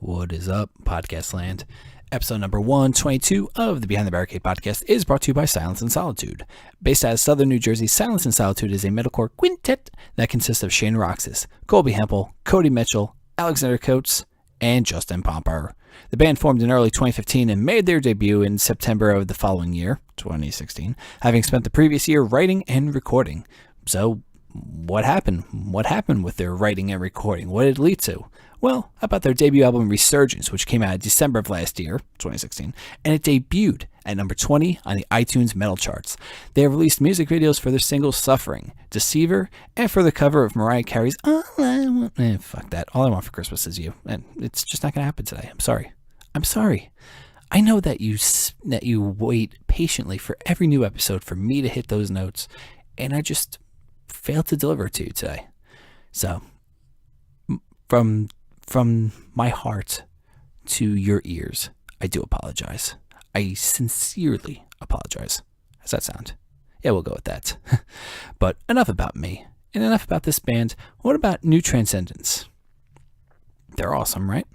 What is up, podcast land? Episode number 122 of the Behind the Barricade Podcast is brought to you by Silence and Solitude. Based out of Southern New Jersey, Silence and Solitude is a metalcore quintet that consists of Shane Roxas, Colby Hempel, Cody Mitchell, Alexander Coates, and Justin Pomper. The band formed in early 2015 and made their debut in September of the following year, 2016, having spent the previous year writing and recording. So, what happened? What happened with their writing and recording? What did it lead to? Well, how about their debut album Resurgence, which came out in December of last year, 2016, and it debuted at number 20 on the iTunes metal charts. They have released music videos for their singles Suffering, Deceiver, and for the cover of Mariah Carey's All I Want... fuck that. All I Want for Christmas Is You. And it's just not going to happen today. I'm sorry. I know that you wait patiently for every new episode for me to hit those notes, and I just failed to deliver it to you today. So, from my heart to your ears, I do apologize. I sincerely apologize. How's that sound? Yeah, we'll go with that. But enough about me, and enough about this band. What about New Transcendence? They're awesome, right?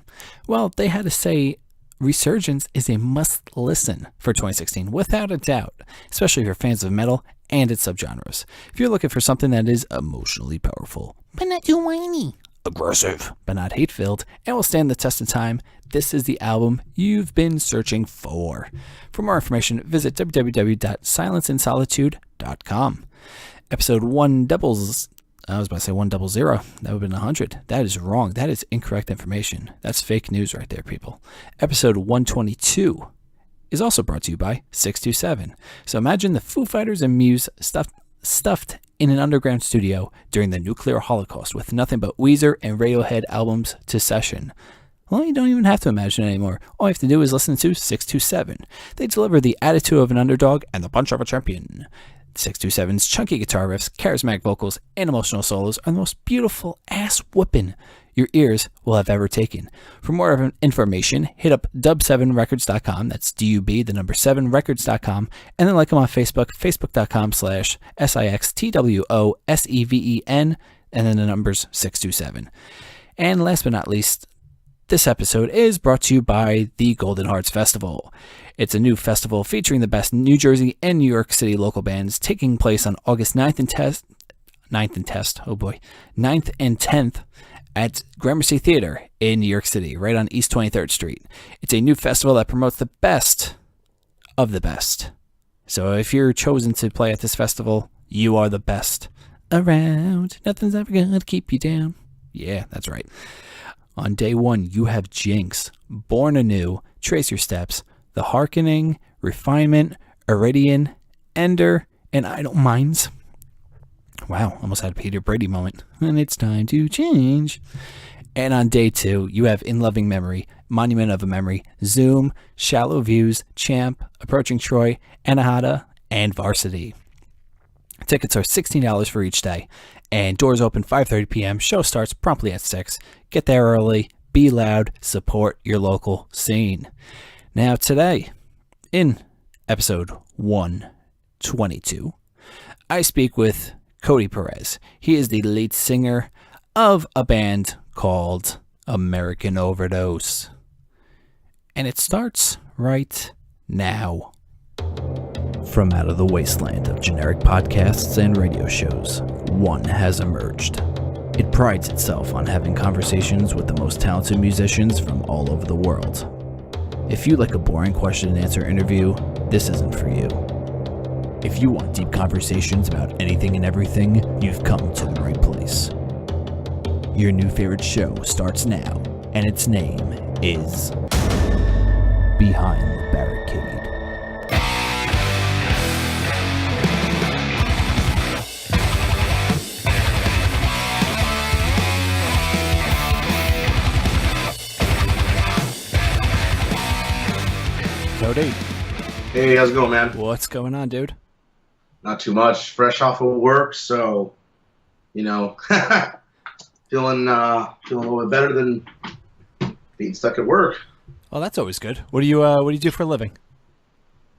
Well, they had to say Resurgence is a must-listen for 2016, without a doubt, especially if you're fans of metal and its subgenres. If you're looking for something that is emotionally powerful, but not too whiny, aggressive, but not hate-filled, and will stand the test of time, this is the album you've been searching for. For more information, visit www.silenceandsolitude.com. Episode 100. That would have been 100. That is wrong. That is incorrect information. That's fake news right there, people. Episode 122 is also brought to you by 627. So imagine the Foo Fighters and Muse stuffed in an underground studio during the nuclear holocaust with nothing but Weezer and Radiohead albums to session. Well, you don't even have to imagine it anymore. All you have to do is listen to 627. They deliver the attitude of an underdog and the punch of a champion. 627's chunky guitar riffs, charismatic vocals, and emotional solos are the most beautiful ass-whooping your ears will have ever taken. For more information, hit up dub7records.com. That's D-U-B, the number 7records.com. And then like them on Facebook, facebook.com/SIXTWOSEVEN, and then the numbers 627. And last but not least, this episode is brought to you by the Golden Hearts Festival. It's a new festival featuring the best New Jersey and New York City local bands, taking place on August 9th and 10th at Gramercy Theater in New York City, right on East 23rd Street. It's a new festival that promotes the best of the best. So if you're chosen to play at this festival, you are the best around. Nothing's ever gonna keep you down. Yeah, that's right. On day one, you have Jinx, Born Anew, Trace Your Steps, The Harkening, Refinement, Iridian, Ender, and Idle Minds. Wow, almost had a Peter Brady moment. And it's time to change. And on day two, you have In Loving Memory, Monument of a Memory, Zoom, Shallow Views, Champ, Approaching Troy, Anahata, and Varsity. Tickets are $16 for each day, and doors open 5:30 p.m. Show starts promptly at 6. Get there early, be loud, support your local scene. Now today, in episode 122, I speak with Cody Perez. He is the lead singer of a band called Amerakin Overdose. And it starts right now. From out of the wasteland of generic podcasts and radio shows, one has emerged. It prides itself on having conversations with the most talented musicians from all over the world. If you like a boring question and answer interview, this isn't for you. If you want deep conversations about anything and everything, you've come to the right place. Your new favorite show starts now, and its name is Behind the Barricade. Cody. Hey, how's it going, man? What's going on, dude? Not too much. Fresh off of work, so, feeling a little bit better than being stuck at work. Well, that's always good. What do you do for a living?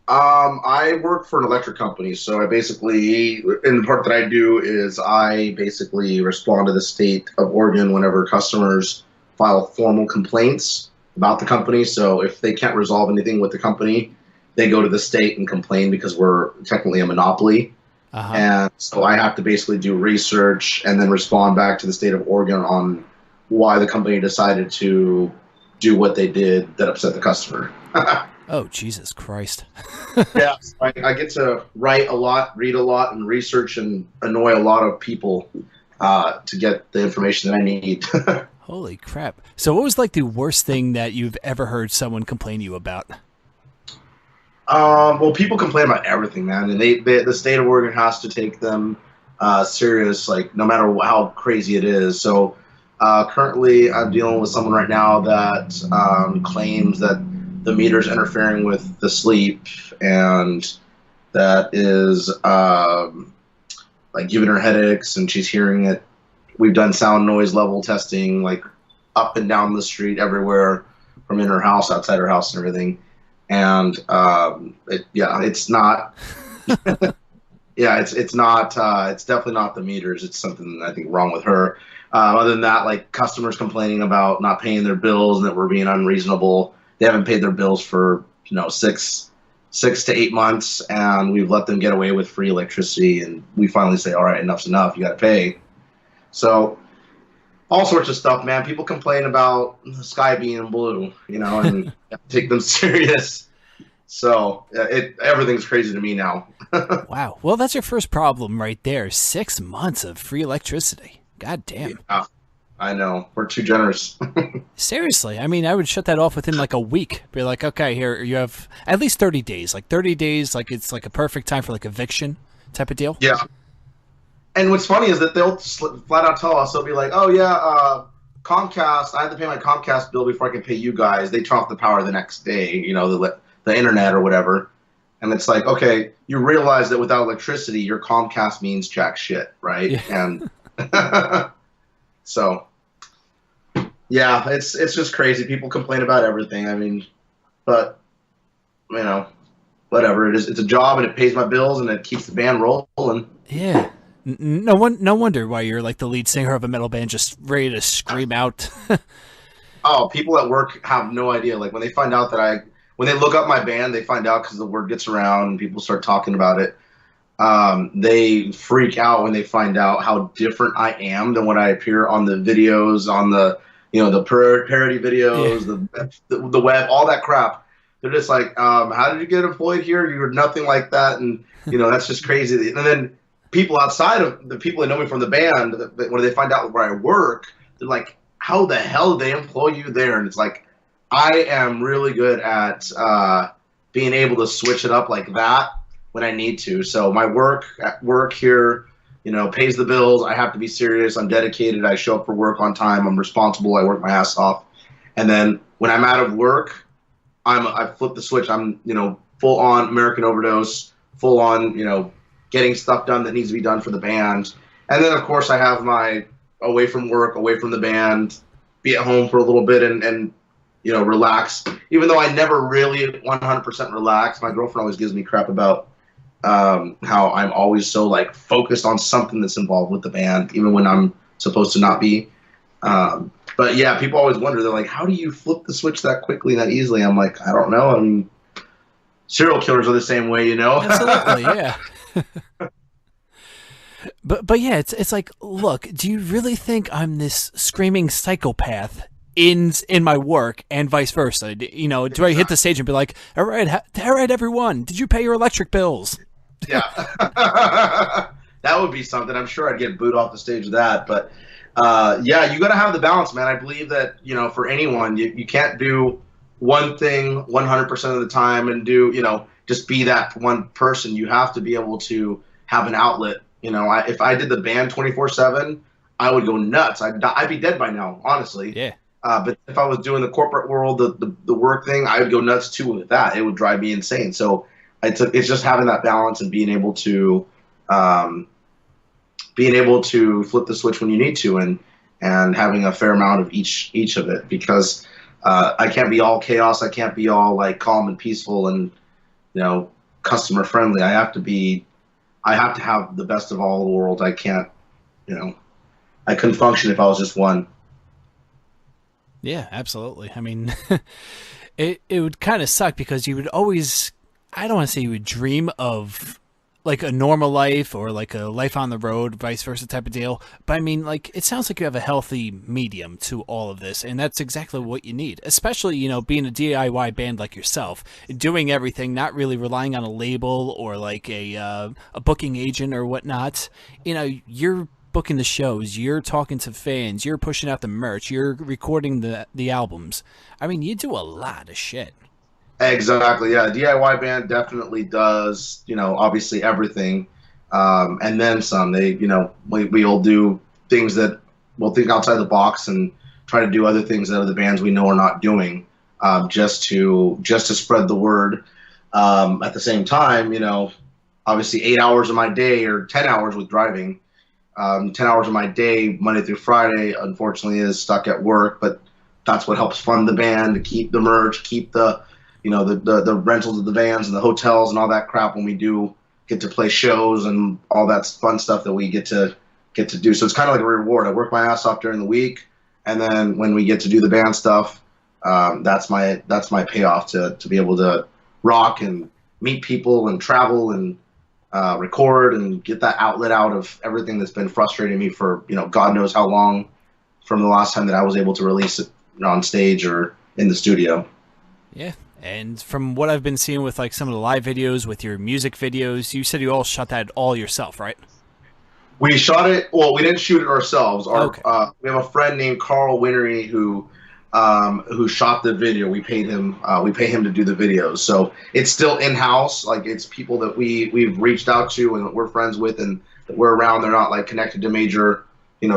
I work for an electric company, so I basically, in the part that I do is I basically respond to the state of Oregon whenever customers file formal complaints about the company. So if they can't resolve anything with the company, they go to the state and complain because we're technically a monopoly. Uh-huh. And so I have to basically do research and then respond back to the state of Oregon on why the company decided to do what they did that upset the customer. Oh, Jesus Christ. Yeah, I get to write a lot, read a lot, and research and annoy a lot of people to get the information that I need. Holy crap. So what was like the worst thing that you've ever heard someone complain to you about? Well, people complain about everything, man, and the state of Oregon has to take them serious, like no matter how crazy it is. So currently, I'm dealing with someone right now that claims that the meter's interfering with the sleep, and that is like giving her headaches, and she's hearing it. We've done sound noise level testing, like up and down the street, everywhere, from in her house, outside her house, and everything. And it's not. Yeah, it's not. It's definitely not the meters. It's something I think wrong with her. Other than that, like customers complaining about not paying their bills and that we're being unreasonable. They haven't paid their bills for 6 to 8 months, and we've let them get away with free electricity. And we finally say, all right, enough's enough. You got to pay. So all sorts of stuff, man. People complain about the sky being blue, and you have to take them serious. So everything's crazy to me now. Wow. Well, that's your first problem right there. 6 months of free electricity. God damn. Yeah, I know. We're too generous. Seriously. I mean, I would shut that off within like a week. Be like, okay, here, you have at least 30 days. Like 30 days, like it's like a perfect time for like eviction type of deal. Yeah. And what's funny is that they'll flat out tell us, they'll be like, oh, yeah, Comcast, I have to pay my Comcast bill before I can pay you guys. They turn off the power the next day, the internet or whatever. And it's like, okay, you realize that without electricity, your Comcast means jack shit, right? Yeah. And so, yeah, it's just crazy. People complain about everything. I mean, but, whatever. It's a job, and it pays my bills, and it keeps the band rolling. Yeah. No wonder why you're like the lead singer of a metal band, just ready to scream out. Oh, people at work have no idea. Like when they find out that when they look up my band, they find out because the word gets around and people start talking about it. They freak out when they find out how different I am than what I appear on the videos, on the the parody videos, the web, all that crap. They're just like, how did you get employed here? You were nothing like that, and that's just crazy. And then people outside of the people that know me from the band, when they find out where I work, they're like, how the hell did they employ you there? And it's like, I am really good at being able to switch it up like that when I need to. So my work here, pays the bills. I have to be serious. I'm dedicated. I show up for work on time. I'm responsible. I work my ass off. And then when I'm out of work, I flip the switch. I'm, full on Amerakin Overdose, full on, getting stuff done that needs to be done for the band. And then, of course, I have my away from work, away from the band, be at home for a little bit and relax. Even though I never really 100% relax, my girlfriend always gives me crap about how I'm always so, like, focused on something that's involved with the band, even when I'm supposed to not be. But, yeah, people always wonder, they're like, how do you flip the switch that quickly and that easily? I'm like, I don't know. I mean, serial killers are the same way, Absolutely, yeah. But yeah, it's like, look, do you really think I'm this screaming psychopath in my work and vice versa? Do I hit the stage and be like, all right, everyone, did you pay your electric bills? Yeah. That would be something. I'm sure I'd get booed off the stage with that. But yeah, you got to have the balance, man. I believe that, for anyone, you can't do one thing 100% of the time and do, just be that one person. You have to be able to have an outlet. If I did the band 24/7, I would go nuts. I'd be dead by now, honestly. Yeah. But if I was doing the corporate world, the work thing, I would go nuts too with that. It would drive me insane. So it's just having that balance and being able to flip the switch when you need to, and having a fair amount of each of it, because I can't be all chaos. I can't be all like calm and peaceful and customer friendly. I have to have the best of all the world. I can't, I couldn't function if I was just one. Yeah, absolutely. I mean, it would kind of suck because you would always, I don't want to say you would dream of like a normal life or like a life on the road, vice versa type of deal. But I mean, like, it sounds like you have a healthy medium to all of this, and that's exactly what you need, especially, being a DIY band like yourself, doing everything, not really relying on a label or like a booking agent or whatnot. You're booking the shows, you're talking to fans, you're pushing out the merch, you're recording the albums. I mean, you do a lot of shit. Exactly. Yeah. DIY band definitely does, obviously everything. And then some. We all do things that we'll think outside the box and try to do other things that other bands we know are not doing, just to spread the word. At the same time, obviously 8 hours of my day or 10 hours with driving, 10 hours of my day, Monday through Friday, unfortunately is stuck at work, but that's what helps fund the band, to keep the merch, keep the rentals of the vans and the hotels and all that crap when we do get to play shows and all that fun stuff that we get to do. So it's kind of like a reward. I work my ass off during the week, and then when we get to do the band stuff, that's my payoff to be able to rock and meet people and travel and record and get that outlet out of everything that's been frustrating me for God knows how long, from the last time that I was able to release it on stage or in the studio. Yeah. And from what I've been seeing with like some of the live videos, with your music videos, you said you all shot that all yourself, right? We shot it. Well, we didn't shoot it ourselves. Okay. We have a friend named Carl Winery who shot the video. We paid him. We pay him to do the videos. So it's still in house. Like, it's people that we've reached out to and that we're friends with and that we're around. They're not like connected to major,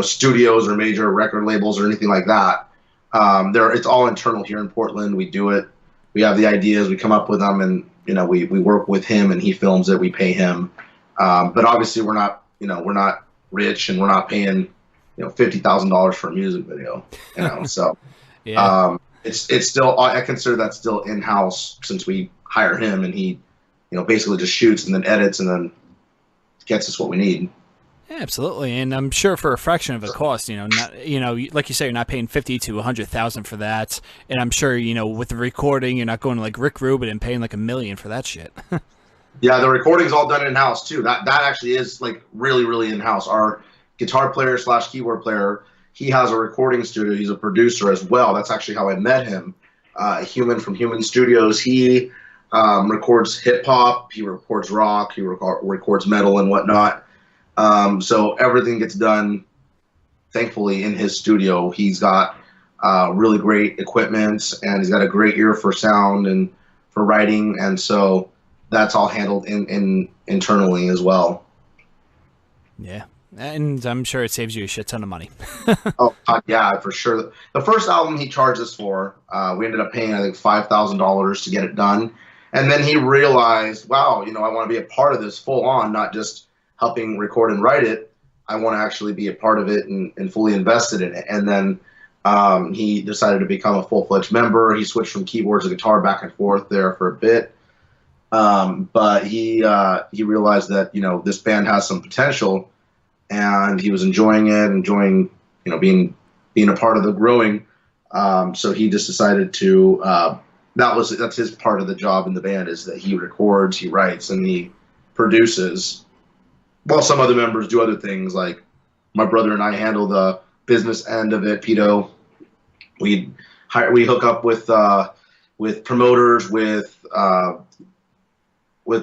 studios or major record labels or anything like that. It's all internal here in Portland. We do it. We have the ideas, we come up with them, and we work with him, and he films it. We pay him, but obviously we're not rich, and we're not paying $50,000 for a music video. So yeah. It's still, I consider that still in house, since we hire him, and he basically just shoots and then edits and then gets us what we need. Yeah, absolutely, and I'm sure for a fraction of the cost, not, like you say, you're not paying 50 to 100,000 for that, and I'm sure, with the recording, you're not going to like Rick Rubin and paying like $1 million for that shit. Yeah, the recording's all done in house too. That actually is like really, really in house. Our guitar player / keyboard player, he has a recording studio. He's a producer as well. That's actually how I met him. Human from Human Studios. He records hip hop. He records rock. He records metal and whatnot. So everything gets done, thankfully, in his studio. He's got really great equipment, and he's got a great ear for sound and for writing, and so that's all handled internally as well. Yeah, and I'm sure it saves you a shit ton of money. Oh, yeah, for sure. The first album he charged us for, we ended up paying, I think, $5,000 to get it done, and then he realized, wow, I want to be a part of this full on, not just helping record and write it. I want to actually be a part of it and fully invested in it. And then he decided to become a full-fledged member. He switched from keyboards to guitar back and forth there for a bit. But he realized that, this band has some potential, and he was enjoying being a part of the growing. So he just decided to, that's his part of the job in the band, is that he records, he writes, and he produces. Well, some other members do other things, like my brother and I handle the business end of it. Pito, we hook up with promoters, with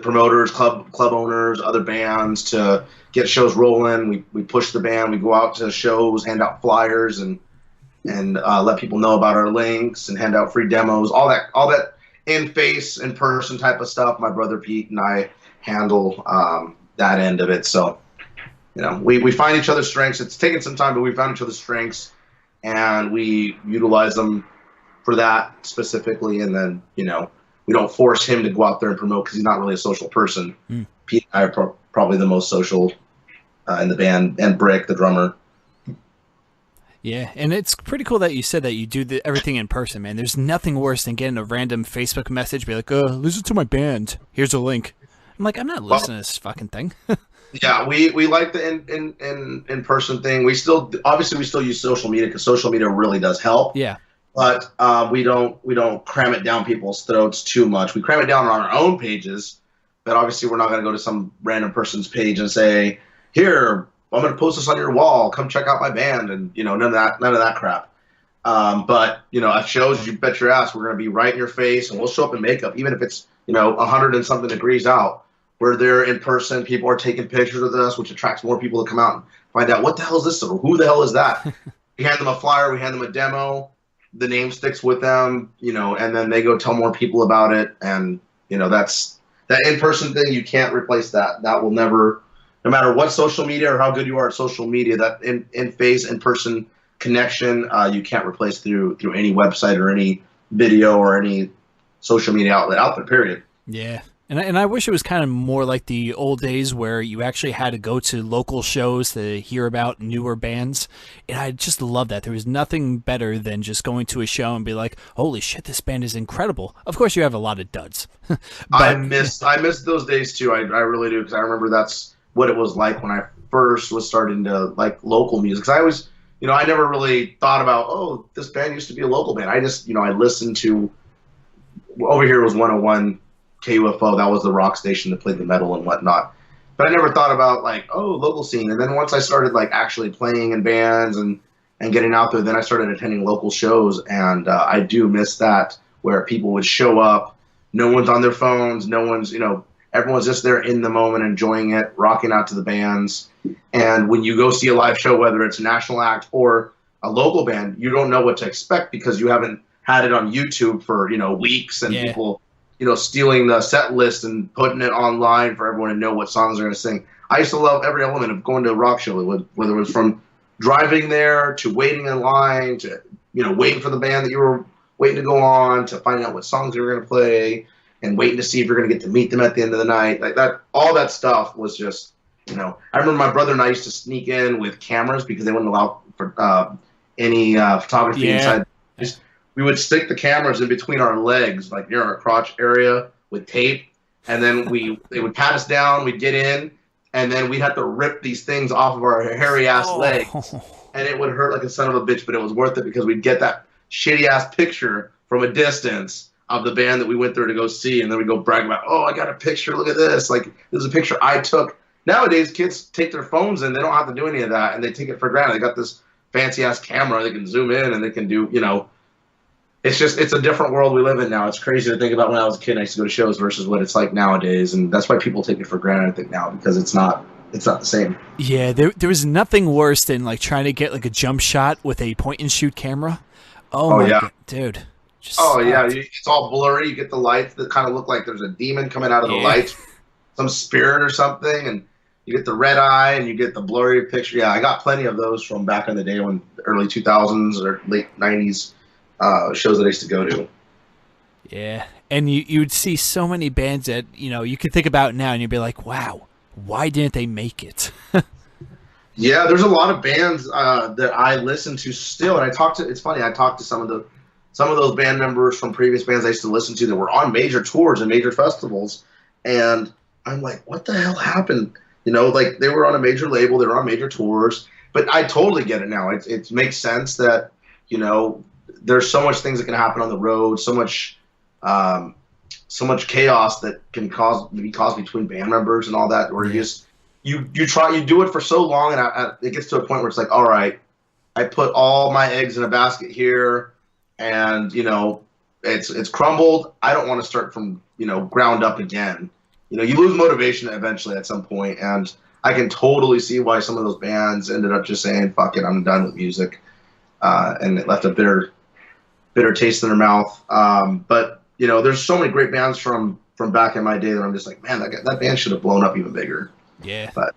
promoters, club owners, other bands to get shows rolling. We push the band. We go out to shows, hand out flyers, and let people know about our links, and hand out free demos. All that in person type of stuff. My brother Pete and I handle that end of it. So, we find each other's strengths. It's taken some time, but we found each other's strengths, and we utilize them for that specifically. And then, we don't force him to go out there and promote, because he's not really a social person. Pete and I are probably the most social in the band, and Brick, the drummer. Yeah, and it's pretty cool that you said that you do everything in person, man. There's nothing worse than getting a random Facebook message, be like, listen to my band. Here's a link. I'm like, I'm not listening to this fucking thing. Yeah, we like the in person thing. We still use social media, because social media really does help. Yeah. but we don't cram it down people's throats too much. We cram it down on our own pages, but obviously we're not going to go to some random person's page and say, "Here, I'm going to post this on your wall. Come check out my band," and none of that crap. But at shows, you bet your ass we're going to be right in your face, and we'll show up in makeup, even if it's 100 and something degrees out. We're there in person. People are taking pictures with us, which attracts more people to come out and find out what the hell is this, or who the hell is that. We hand them a flyer, we hand them a demo, the name sticks with them, and then they go tell more people about it, and that's that in-person thing. You can't replace that. That will never, no matter what social media or how good you are at social media, that in-person connection, you can't replace through any website or any video or any social media outlet out there, period. Yeah. And I wish it was kind of more like the old days where you actually had to go to local shows to hear about newer bands. And I just love that. There was nothing better than just going to a show and be like, holy shit, this band is incredible. Of course, you have a lot of duds. But I miss those days too. I really do, because I remember that's what it was like when I first was starting to like local music. Because I always, I never really thought about, oh, this band used to be a local band. I just, I listened to, over here was 101 KUFO. That was the rock station that played the metal and whatnot. But I never thought about like, oh, local scene. And then once I started like actually playing in bands and getting out there, then I started attending local shows. And I do miss that, where people would show up. No one's on their phones. No one's, everyone's just there in the moment, enjoying it, rocking out to the bands. And when you go see a live show, whether it's a national act or a local band, you don't know what to expect because you haven't had it on YouTube for, weeks, and people, stealing the set list and putting it online for everyone to know what songs they're going to sing. I used to love every element of going to a rock show, whether it was from driving there to waiting in line to, waiting for the band that you were waiting to go on, to finding out what songs you were going to play and waiting to see if you're going to get to meet them at the end of the night. Like that, all that stuff was just, I remember my brother and I used to sneak in with cameras because they wouldn't allow for any photography inside. We would stick the cameras in between our legs, like near our crotch area, with tape, and then they would pat us down. We'd get in, and then we'd have to rip these things off of our hairy ass legs, and it would hurt like a son of a bitch, but it was worth it because we'd get that shitty ass picture from a distance of the band that we went there to go see, and then we'd go brag about, oh, I got a picture. Look at this. Like, this is a picture I took. Nowadays, kids take their phones and they don't have to do any of that, and they take it for granted. They got this fancy ass camera. They can zoom in and they can do, it's a different world we live in now. It's crazy to think about when I was a kid. I used to go to shows versus what it's like nowadays, and that's why people take it for granted, I think, now, because it's not the same. Yeah, there was nothing worse than like trying to get like a jump shot with a point and shoot camera. Oh my God, dude. It's all blurry. You get the lights that kind of look like there's a demon coming out of the lights, some spirit or something, and you get the red eye and you get the blurry picture. Yeah, I got plenty of those from back in the day, when the early 2000s or late 90s. Shows that I used to go to. Yeah, and you would see so many bands that you could think about now, and you'd be like, "Wow, why didn't they make it?" Yeah, there's a lot of bands that I listen to still, and it's funny. I talked to some of those band members from previous bands I used to listen to that were on major tours and major festivals, and I'm like, "What the hell happened?" Like they were on a major label, they were on major tours, but I totally get it now. It makes sense that there's so much things that can happen on the road, so much chaos that can be caused between band members and all that, where you do it for so long, and it gets to a point where it's like, all right, I put all my eggs in a basket here, and it's crumbled. I don't want to start from ground up again. You lose motivation eventually at some point, and I can totally see why some of those bands ended up just saying, fuck it, I'm done with music, and it left a bitter taste in their mouth. But there's so many great bands from back in my day that I'm just like, man, that band should have blown up even bigger. Yeah. But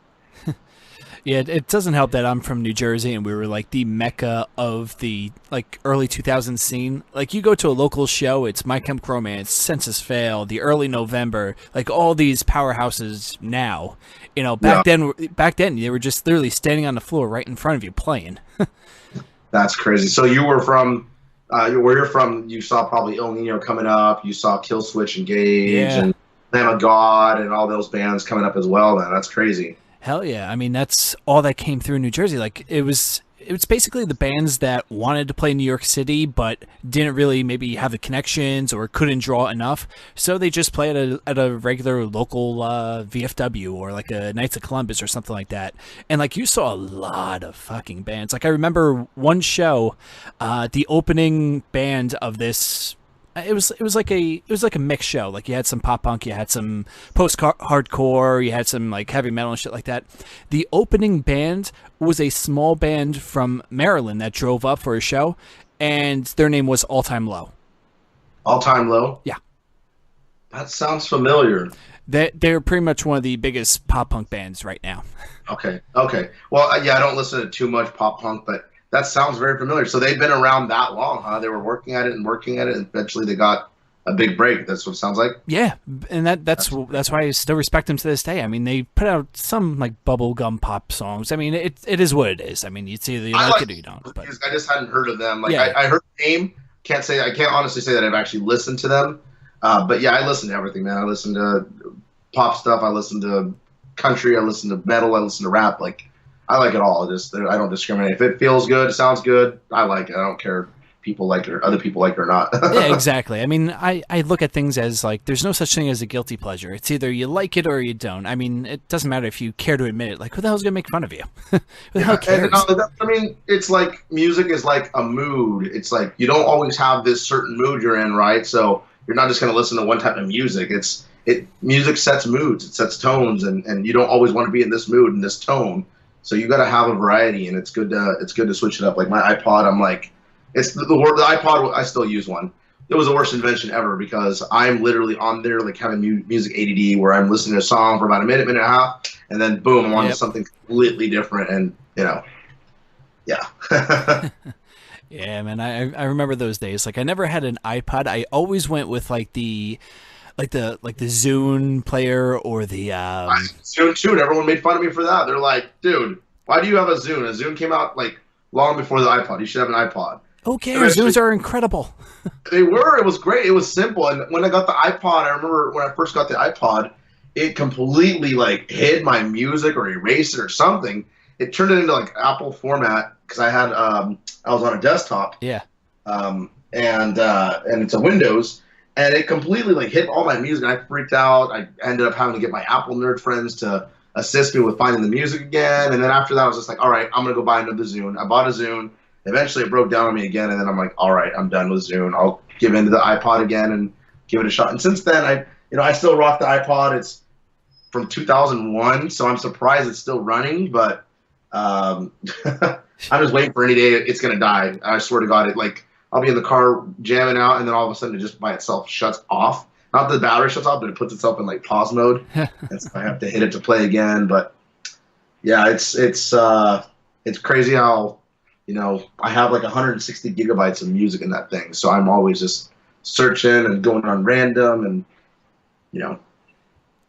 yeah, it doesn't help that I'm from New Jersey, and we were like the mecca of the like early 2000s scene. Like you go to a local show, it's My Chemical Romance, Census Fail, the Early November, like all these powerhouses now. Back then they were just literally standing on the floor right in front of you playing. That's crazy. So you were from where you're from, you saw probably El Nino coming up. You saw Killswitch Engage and Lamb of God and all those bands coming up as well. Then that's crazy. Hell yeah! I mean, that's all that came through New Jersey. Like it was it's basically the bands that wanted to play New York City but didn't really maybe have the connections or couldn't draw enough, so they just play at a regular local VFW or like a Knights of Columbus or something like that. And like you saw a lot of fucking bands. Like I remember one show, the opening band of this. It was like a mixed show. Like you had some pop punk, you had some post hardcore, you had some like heavy metal and shit like that. The opening band was a small band from Maryland that drove up for a show, and their name was All Time Low. All Time Low? Yeah. That sounds familiar. They're pretty much one of the biggest pop punk bands right now. Okay. Well, yeah, I don't listen to too much pop punk, but that sounds very familiar. So they've been around that long, huh? They were working at it, and eventually they got a big break. That's what it sounds like. Yeah, and that's why I still respect them to this day. I mean, they put out some like bubblegum pop songs. I mean, it is what it is. I mean, it's either you like it or you don't. But I just hadn't heard of them. Like I heard the name. I can't honestly say that I've actually listened to them. But yeah, I listen to everything, man. I listen to pop stuff. I listen to country. I listen to metal. I listen to rap. Like, I like it all. I don't discriminate. If it feels good, it sounds good, I like it. I don't care if people like it or other people like it or not. Yeah, exactly. I mean, I look at things as like there's no such thing as a guilty pleasure. It's either you like it or you don't. I mean, it doesn't matter if you care to admit it. Like, who the hell's gonna make fun of you? Who the hell cares? I mean, it's like music is like a mood. It's like you don't always have this certain mood you're in, right? So you're not just gonna listen to one type of music. Music sets moods, it sets tones, and you don't always want to be in this mood and this tone. So you got to have a variety, and it's good to switch it up. Like my iPod, I'm like, it's the iPod. I still use one. It was the worst invention ever because I'm literally on there like having music ADD, where I'm listening to a song for about a minute and a half, and then boom, I'm on to something completely different, and yeah. Yeah, man, I remember those days. Like I never had an iPod. I always went with like the Zune player or the Zune too, and everyone made fun of me for that. They're like, dude, why do you have a Zune? A Zune came out like long before the iPod. You should have an iPod. Okay, Zunes are incredible. They were. It was great. It was simple. And when I got the iPod, I remember when I first got the iPod, it completely like hid my music or erased it or something. It turned it into like Apple format because I was on a desktop. Yeah. And it's a Windows. And it completely like hit all my music. I freaked out. I ended up having to get my Apple nerd friends to assist me with finding the music again. And then after that, I was just like, all right, I'm going to go buy another Zune. I bought a Zune. Eventually, it broke down on me again. And then I'm like, all right, I'm done with Zune. I'll give in to the iPod again and give it a shot. And since then, I still rock the iPod. It's from 2001, so I'm surprised it's still running. But I'm just waiting for any day it's going to die. I swear to God, I'll be in the car jamming out, and then all of a sudden it just by itself shuts off. Not that the battery shuts off, but it puts itself in like pause mode, and so I have to hit it to play again. But yeah, it's crazy how I have like 160 gigabytes of music in that thing, so I'm always just searching and going on random, and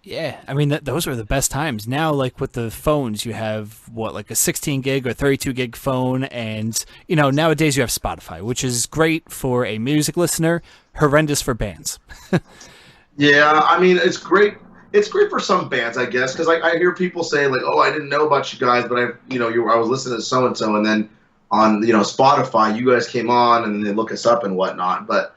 Yeah, I mean, those were the best times. Now, like with the phones, you have like a 16 gig or 32 gig phone, and nowadays you have Spotify, which is great for a music listener, horrendous for bands. Yeah, I mean, it's great. It's great for some bands, I guess, because I hear people say like, "Oh, I didn't know about you guys, but I was listening to so and so, and then on Spotify, you guys came on, and then they look us up and whatnot." But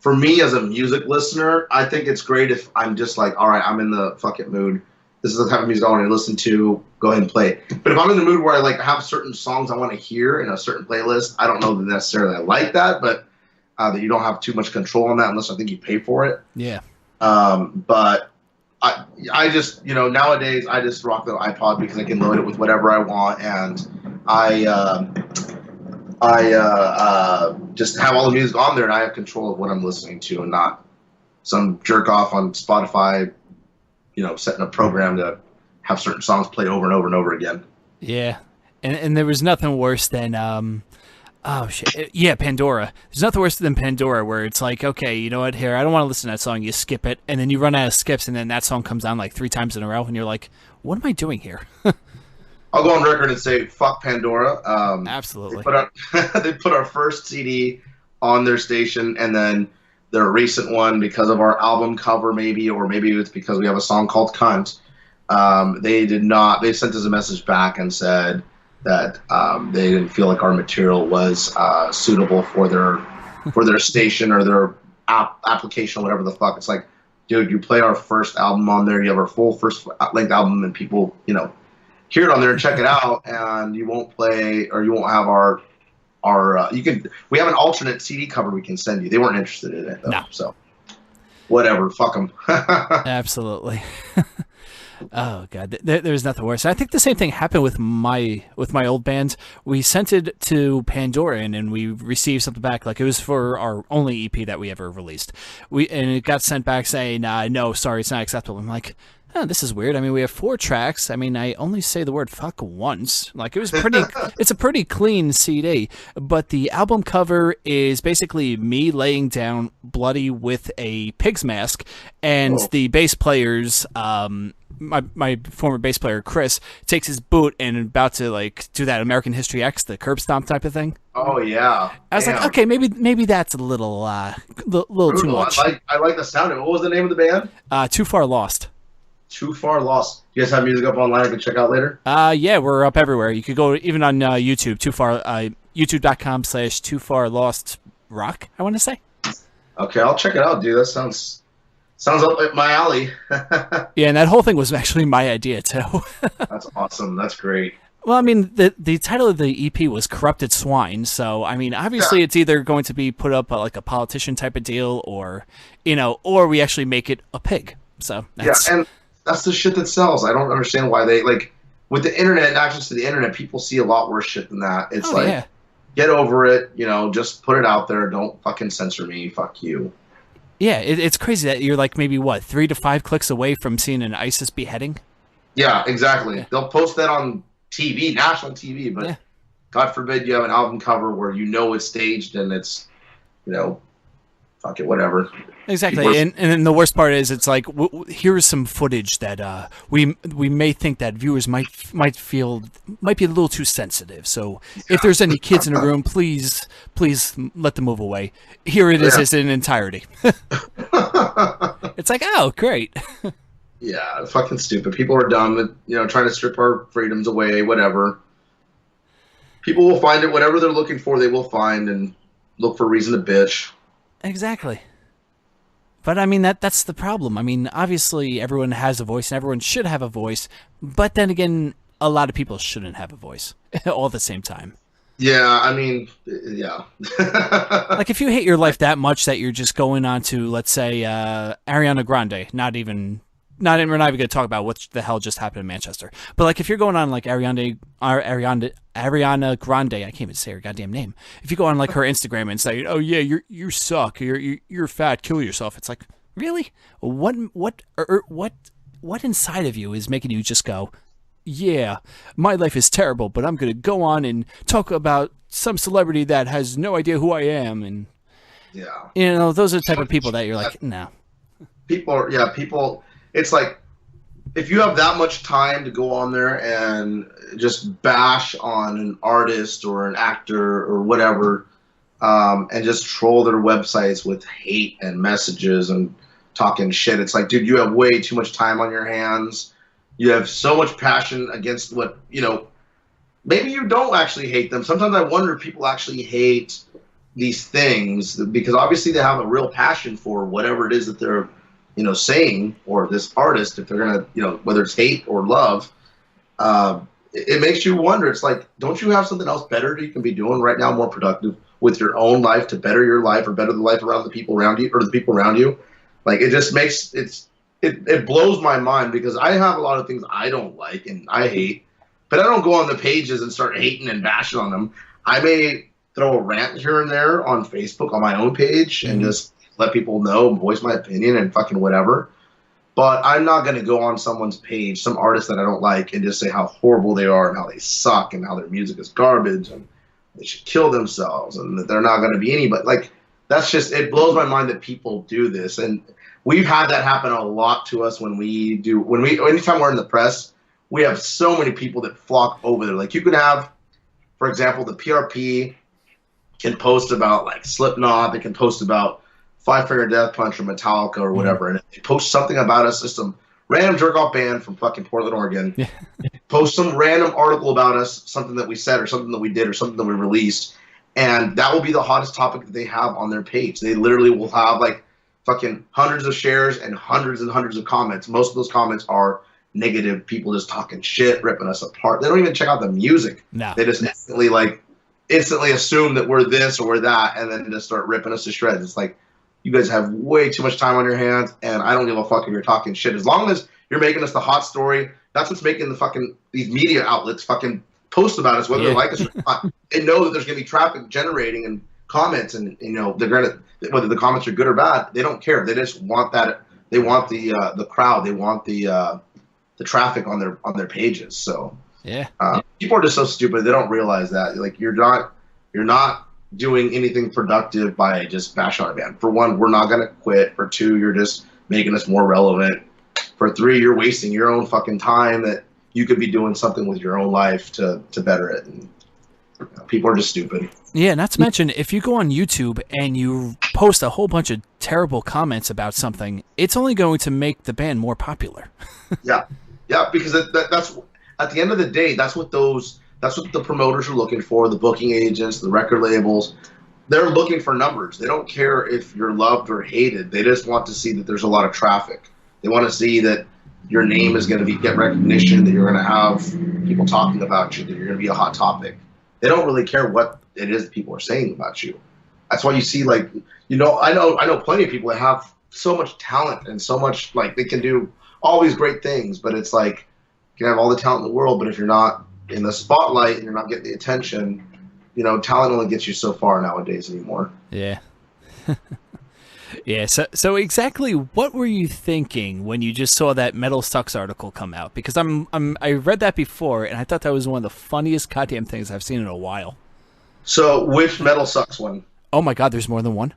for me as a music listener, I think it's great if I'm just like, all right, I'm in the fucking mood. This is the type of music I want to listen to. Go ahead and play it. But if I'm in the mood where I have certain songs I want to hear in a certain playlist, I don't know that necessarily I like that, but that you don't have too much control on that unless I think you pay for it. Yeah. But I just, nowadays I just rock the iPod because I can load it with whatever I want, and I just have all the music on there, and I have control of what I'm listening to, and not some jerk off on Spotify, setting a program to have certain songs played over and over and over again. Yeah, and there was nothing worse than Pandora. There's nothing worse than Pandora, where it's like, okay, you know what, here, I don't want to listen to that song. You skip it, and then you run out of skips, and then that song comes on like 3 times in a row, and you're like, what am I doing here? I'll go on record and say, fuck Pandora. Absolutely. They put our first CD on their station, and then their recent one, because of our album cover maybe, or maybe it's because we have a song called Cunt, they sent us a message back and said, that they didn't feel like our material was suitable for their station or their application or whatever the fuck. It's like, dude, you play our first album on there, you have our full first length album, and people, hear it on there and check it out, and you won't play, or you won't have our we have an alternate CD cover we can send you. They weren't interested in it though. No. So whatever, fuck them. Absolutely. Oh god, there's nothing worse. I think the same thing happened with my old band. We sent it to Pandora and we received something back. Like, it was for our only EP that we ever released. And it got sent back saying, no, sorry, it's not acceptable. I'm like, oh, this is weird. I mean, we have 4 tracks. I mean, I only say the word fuck once. Like, it was pretty, it's a pretty clean CD, but the album cover is basically me laying down bloody with a pig's mask, and the bass player's, my former bass player, Chris, takes his boot and about to, like, do that American History X, the curb stomp type of thing. Oh, yeah. I was like, okay, maybe that's a little too much. I like the sound of it. What was the name of the band? Too Far Lost. Too Far Lost. You guys have music up online I can check out later? Yeah, we're up everywhere. You could go even on YouTube, youtube.com/toofarlostrock, I want to say. Okay, I'll check it out, dude. That sounds up my alley. Yeah, and that whole thing was actually my idea, too. That's awesome. That's great. Well, I mean, the title of the EP was Corrupted Swine, so, I mean, obviously it's either going to be put up like a politician type of deal, or, or we actually make it a pig. So that's... Yeah, and that's the shit that sells. I don't understand why they, like, with the internet and access to the internet, people see a lot worse shit than that. It's get over it, just put it out there. Don't fucking censor me. Fuck you. Yeah, it's crazy that you're like maybe, 3 to 5 clicks away from seeing an ISIS beheading? Yeah, exactly. Yeah. They'll post that on TV, national TV, but God forbid you have an album cover where it's staged and it's, fuck it, whatever. Exactly, and then the worst part is it's like, here's some footage that we may think that viewers might be a little too sensitive. So if there's any kids in the room, please let them move away. Here it is in entirety. It's like, oh, great. Yeah, fucking stupid. People are dumb, trying to strip our freedoms away, whatever. People will find it, whatever they're looking for, they will find, and look for a reason to bitch. Exactly. But I mean, that's the problem. I mean, obviously everyone has a voice and everyone should have a voice, but then again, a lot of people shouldn't have a voice all at the same time. Yeah, I mean, yeah. Like, if you hate your life that much that you're just going on to, let's say, Ariana Grande, we're not even going to talk about what the hell just happened in Manchester. But, like, if you're going on, like, Ariana Grande, I can't even say her goddamn name. If you go on, like, her Instagram and say, oh, yeah, you suck, you're fat, kill yourself. It's like, really? What inside of you is making you just go, yeah, my life is terrible, but I'm going to go on and talk about some celebrity that has no idea who I am. And, those are the type of people that you're like, no. People, it's like, if you have that much time to go on there and just bash on an artist or an actor or whatever, and just troll their websites with hate and messages and talking shit, it's like, dude, you have way too much time on your hands. You have so much passion against what, maybe you don't actually hate them. Sometimes I wonder if people actually hate these things because obviously they have a real passion for whatever it is that they're, saying, or this artist, if they're going to, whether it's hate or love, it makes you wonder. It's like, don't you have something else better that you can be doing right now, more productive with your own life to better your life or better the life around the people around you or the people around you? Like, it just makes, it blows my mind because I have a lot of things I don't like and I hate, but I don't go on the pages and start hating and bashing on them. I may throw a rant here and there on Facebook on my own page and just let people know, voice my opinion and fucking whatever. But I'm not going to go on someone's page, some artist that I don't like, and just say how horrible they are and how they suck and how their music is garbage and they should kill themselves and that they're not going to be anybody. Like, that's just, it blows my mind that people do this. And we've had that happen a lot to us anytime we're in the press, we have so many people that flock over there. Like, you could have, for example, the PRP can post about, like, Slipknot, they can post about Five Finger Death Punch or Metallica or whatever, and if they post something about us, just some random jerk off band from fucking Portland, Oregon, post some random article about us, something that we said or something that we did or something that we released, and that will be the hottest topic that they have on their page. They literally will have like fucking hundreds of shares and hundreds of comments. Most of those comments are negative, people just talking shit, ripping us apart. They don't even check out the music. No. They just instantly assume that we're this or we're that, and then just start ripping us to shreds. It's like, you guys have way too much time on your hands, and I don't give a fuck if you're talking shit. As long as you're making us the hot story, that's what's making these media outlets fucking post about us, whether they like us or not. They know that there's going to be traffic generating and comments, and they're going to, whether the comments are good or bad, they don't care. They just want that. They want the crowd. They want the traffic on their pages. So people are just so stupid. They don't realize that. Like, you're not doing anything productive by just bashing on a band. For one, we're not going to quit. For two, you're just making us more relevant. For three, you're wasting your own fucking time that you could be doing something with your own life to better it. And people are just stupid. Yeah, not to mention, if you go on YouTube and you post a whole bunch of terrible comments about something, it's only going to make the band more popular. Yeah, because that's at the end of the day, that's what the promoters are looking for, the booking agents, the record labels. They're looking for numbers. They don't care if you're loved or hated. They just want to see that there's a lot of traffic. They want to see that your name is going to get recognition, that you're going to have people talking about you, that you're going to be a hot topic. They don't really care what it is that people are saying about you. That's why you see, like, I know plenty of people that have so much talent and so much, like, they can do all these great things, but it's like, you can have all the talent in the world, but if you're not in the spotlight and you're not getting the attention, talent only gets you so far nowadays anymore. Yeah. Yeah. So exactly what were you thinking when you just saw that Metal Sucks article come out? Because I read that before and I thought that was one of the funniest goddamn things I've seen in a while. So which Metal Sucks one? Oh my God, there's more than one.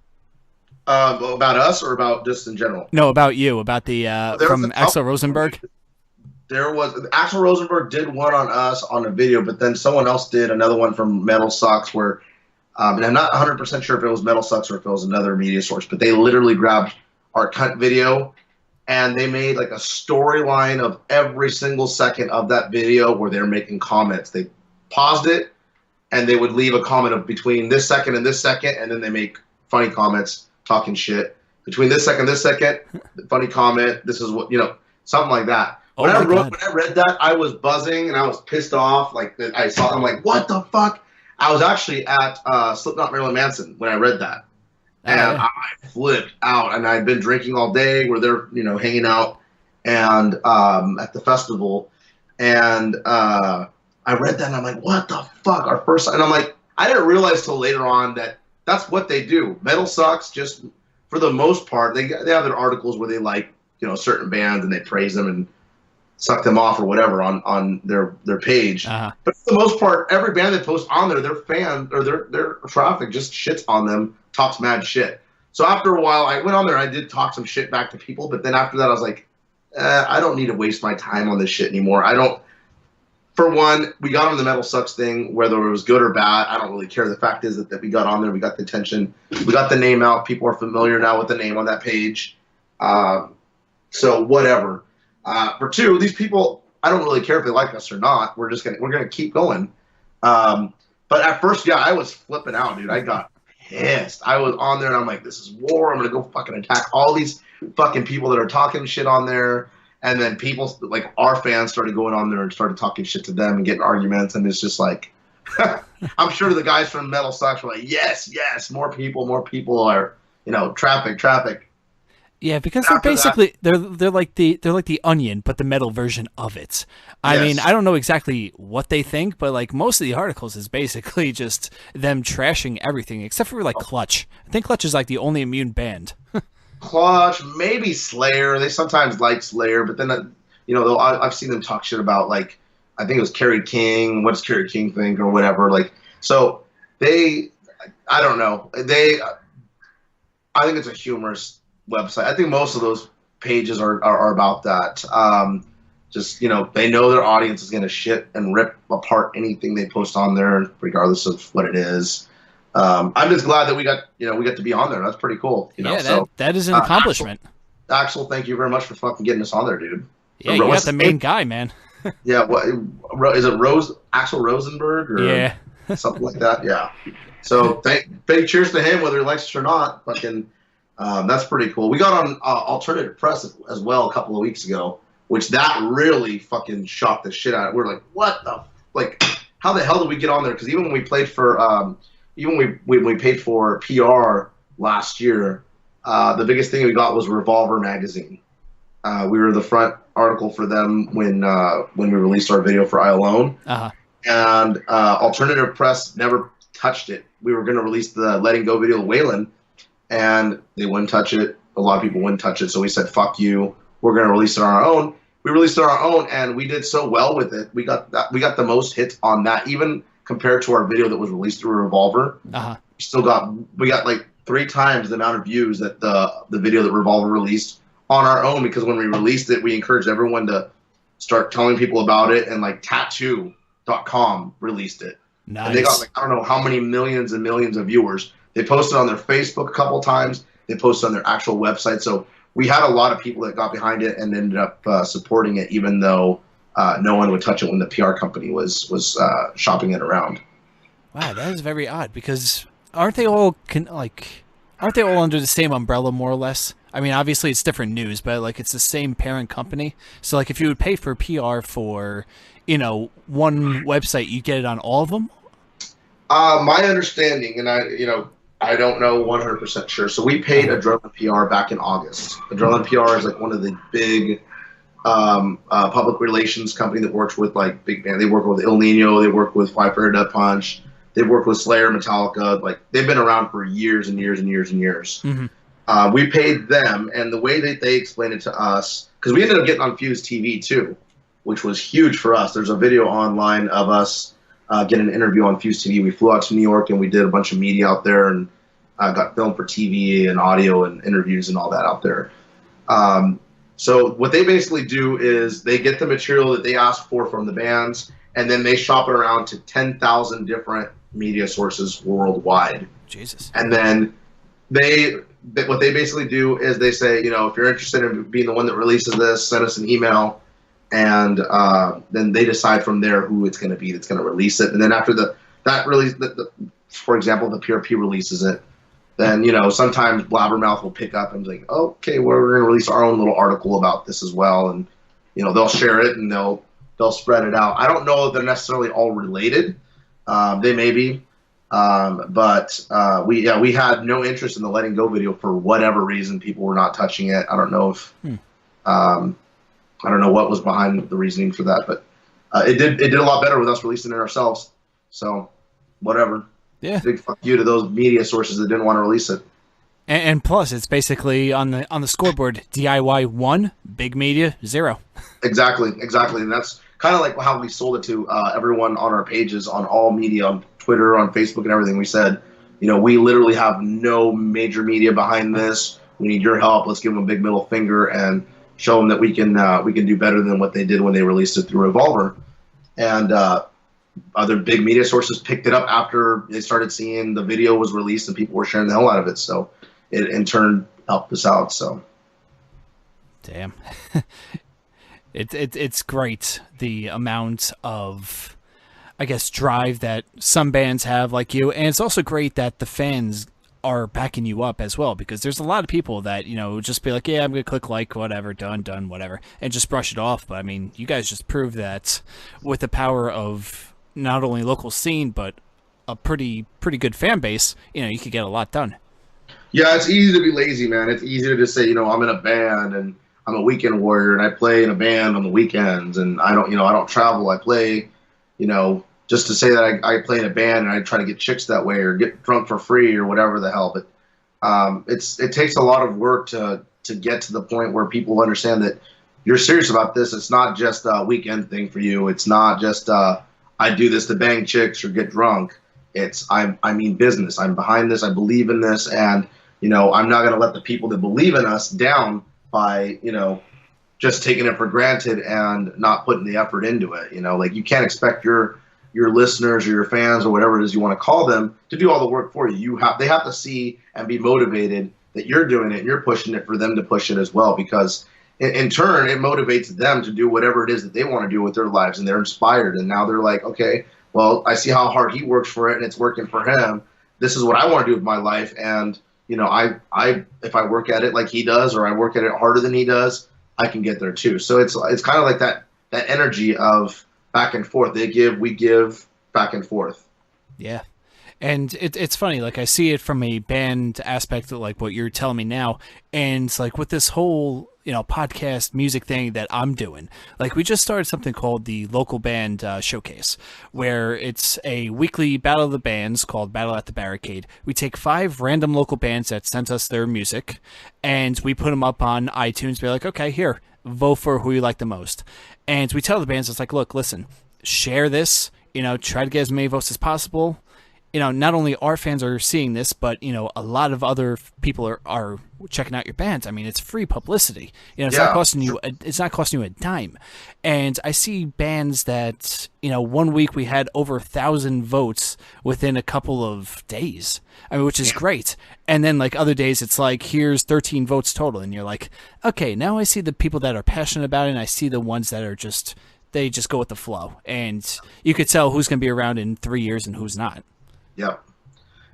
About us or about just in general? No, about you, about the from Axl Rosenberg. There was Axl Rosenberg did one on us on a video, but then someone else did another one from Metal Sucks where, and I'm not 100% sure if it was Metal Sucks or if it was another media source, but they literally grabbed our cut video and they made like a storyline of every single second of that video where they're making comments. They paused it and they would leave a comment of between this second and this second, and then they make funny comments talking shit. Between this second, funny comment, this is what, something like that. When I read that, I was buzzing and I was pissed off. Like, I'm like, what the fuck? I was actually at Slipknot Marilyn Manson when I read that. And I flipped out. And I'd been drinking all day. We're there, hanging out and at the festival. And I read that and I'm like, what the fuck? And I'm like, I didn't realize till later on that that's what they do. Metal Sucks, just for the most part, they have their articles where they like, certain bands and they praise them and suck them off or whatever on their page. But for the most part, every band they post on there, their fans or their traffic just shits on them, talks mad shit. So after a while, I went on there and I did talk some shit back to people. But then after that, I was like, I don't need to waste my time on this shit anymore. For one, we got on the Metal Sucks thing, whether it was good or bad, I don't really care. The fact is that we got on there, we got the attention, we got the name out. People are familiar now with the name on that page. So whatever. For two, these people, I don't really care if they like us or not. We're gonna keep going. But at first, I was flipping out, dude. I got pissed. I was on there and I'm like, this is war. I'm gonna go fucking attack all these fucking people that are talking shit on there. And then people, like our fans, started going on there and started talking shit to them and getting arguments. And it's just like, I'm sure the guys from Metal Sucks were like, yes, more people are, traffic. Yeah, because they're basically they're like the Onion, but the metal version of it. I mean, I don't know exactly what they think, but like most of the articles is basically just them trashing everything except for like Clutch. I think Clutch is like the only immune band. Clutch, maybe Slayer. They sometimes like Slayer, but then I've seen them talk shit about, like, I think it was Kerry King. What does Kerry King think or whatever? Like, so I don't know. I think it's a humorous website. I think most of those pages are about that. Just, they know their audience is going to shit and rip apart anything they post on there, regardless of what it is. I'm just glad that we got to be on there. That's pretty cool. That is an accomplishment. Axl, thank you very much for fucking getting us on there, dude. Yeah, you got the main guy, man. Yeah, what is it? Axel Rosenberg or yeah, something like that. Yeah. So big cheers to him, whether he likes it or not. Fucking, that's pretty cool. We got on Alternative Press as well a couple of weeks ago, which that really fucking shocked the shit out of it. We're like, what the how the hell did we get on there? Because even when we played for when we paid for PR last year, the biggest thing we got was Revolver magazine. We were the front article for them when we released our video for I Alone. Uh-huh. And Alternative Press never touched it. We were going to release the Letting Go video of Waylon, and they wouldn't touch it. A lot of people wouldn't touch it, so we said, fuck you. We're going to release it on our own. We released it on our own, and we did so well with it. We got the most hits on that, even compared to our video that was released through Revolver. Uh-huh. We got like 3 times the amount of views that the video that Revolver released on our own, because when we released it, we encouraged everyone to start telling people about it, and like Tattoo.com released it. Nice. And they got like, I don't know how many millions and millions of viewers. They posted on their Facebook a couple times. They posted on their actual website. So we had a lot of people that got behind it and ended up supporting it, even though no one would touch it when the PR company was shopping it around. Wow, that is very odd, because aren't they all under the same umbrella, more or less? I mean, obviously it's different news, but like it's the same parent company. So like if you would pay for PR for, one website, you get it on all of them? My understanding, and I don't know 100% sure. So we paid Adrenaline PR back in August. Adrenaline PR is like one of the big public relations company that works with like big band. They work with Il Nino. They work with Five Finger Death Punch. They've worked with Slayer, Metallica. Like they've been around for years and years and years and years. Mm-hmm. We paid them, and the way that they explained it to us, because we ended up getting on Fuse TV too, which was huge for us. There's a video online of us getting an interview on Fuse TV. We flew out to New York, and we did a bunch of media out there, and got filmed for TV and audio and interviews and all that out there. So what they basically do is they get the material that they ask for from the bands, and then they shop it around to 10,000 different media sources worldwide. Jesus. And then what they basically do is they say, if you're interested in being the one that releases this, send us an email, and then they decide from there who it's going to be that's going to release it. And then after that release, for example, the PRP releases it, then sometimes Blabbermouth will pick up and be like, okay, we're going to release our own little article about this as well, and they'll share it and they'll spread it out. I don't know if they're necessarily all related. They may be. But we had no interest in the Letting Go video for whatever reason. People were not touching it. I don't know if I don't know what was behind the reasoning for that, but it did a lot better with us releasing it ourselves. So whatever. Yeah. Big fuck you to those media sources that didn't want to release it. And plus, it's basically on the scoreboard: DIY 1, big media 0. Exactly, and that's kind of like how we sold it to everyone on our pages, on all media, on Twitter, on Facebook, and everything. We said, we literally have no major media behind this. We need your help. Let's give them a big middle finger and show them that we can do better than what they did when they released it through Revolver. And other big media sources picked it up after they started seeing the video was released and people were sharing the hell out of it. So it in turn helped us out. So damn. It's great, the amount of, I guess, drive that some bands have like you, and it's also great that the fans are backing you up as well, because there's a lot of people that just be like, yeah, I'm gonna click like, whatever, done, whatever, and just brush it off. But I mean, you guys just prove that with the power of not only local scene but a pretty good fan base, you could get a lot done. Yeah, it's easy to be lazy, man. It's easy to just say, I'm in a band and I'm a weekend warrior and I play in a band on the weekends, and I don't travel. I play, just to say that I play in a band and I try to get chicks that way or get drunk for free or whatever the hell. But it takes a lot of work to get to the point where people understand that you're serious about this. It's not just a weekend thing for you. It's not just I do this to bang chicks or get drunk. I mean business. I'm behind this. I believe in this, and I'm not going to let the people that believe in us down by just taking it for granted and not putting the effort into it. Like, you can't expect your listeners or your fans or whatever it is you want to call them to do all the work for you. They have to see and be motivated that you're doing it and you're pushing it for them to push it as well, because in turn, it motivates them to do whatever it is that they want to do with their lives, and they're inspired. And now they're like, okay, well, I see how hard he works for it, and it's working for him. This is what I want to do with my life. And, you know, I if I work at it like he does, or I work at it harder than he does, I can get there too. So it's kind of like that energy of back and forth. They give, we give, back and forth. Yeah. And it's funny, like I see it from a band aspect of like what you're telling me now. And it's like with this whole, you know, podcast music thing that I'm doing, like we just started something called the Local Band Showcase, where it's a weekly battle of the bands called Battle at the Barricade. We take 5 random local bands that sent us their music and we put them up on iTunes. Be like, okay, here, vote for who you like the most. And we tell the bands, it's like, look, listen, share this, you know, try to get as many votes as possible. You know, not only our fans are seeing this, but, you know, a lot of other people are checking out your bands. I mean, it's free publicity. You know, it's not costing you a dime. And I see bands that, you know, one week we had over 1,000 votes within a couple of days. I mean, which is great. And then like other days, it's like, here's 13 votes total. And you're like, okay, now I see the people that are passionate about it. And I see the ones that are just, they just go with the flow. And you could tell who's going to be around in 3 years and who's not. Yep.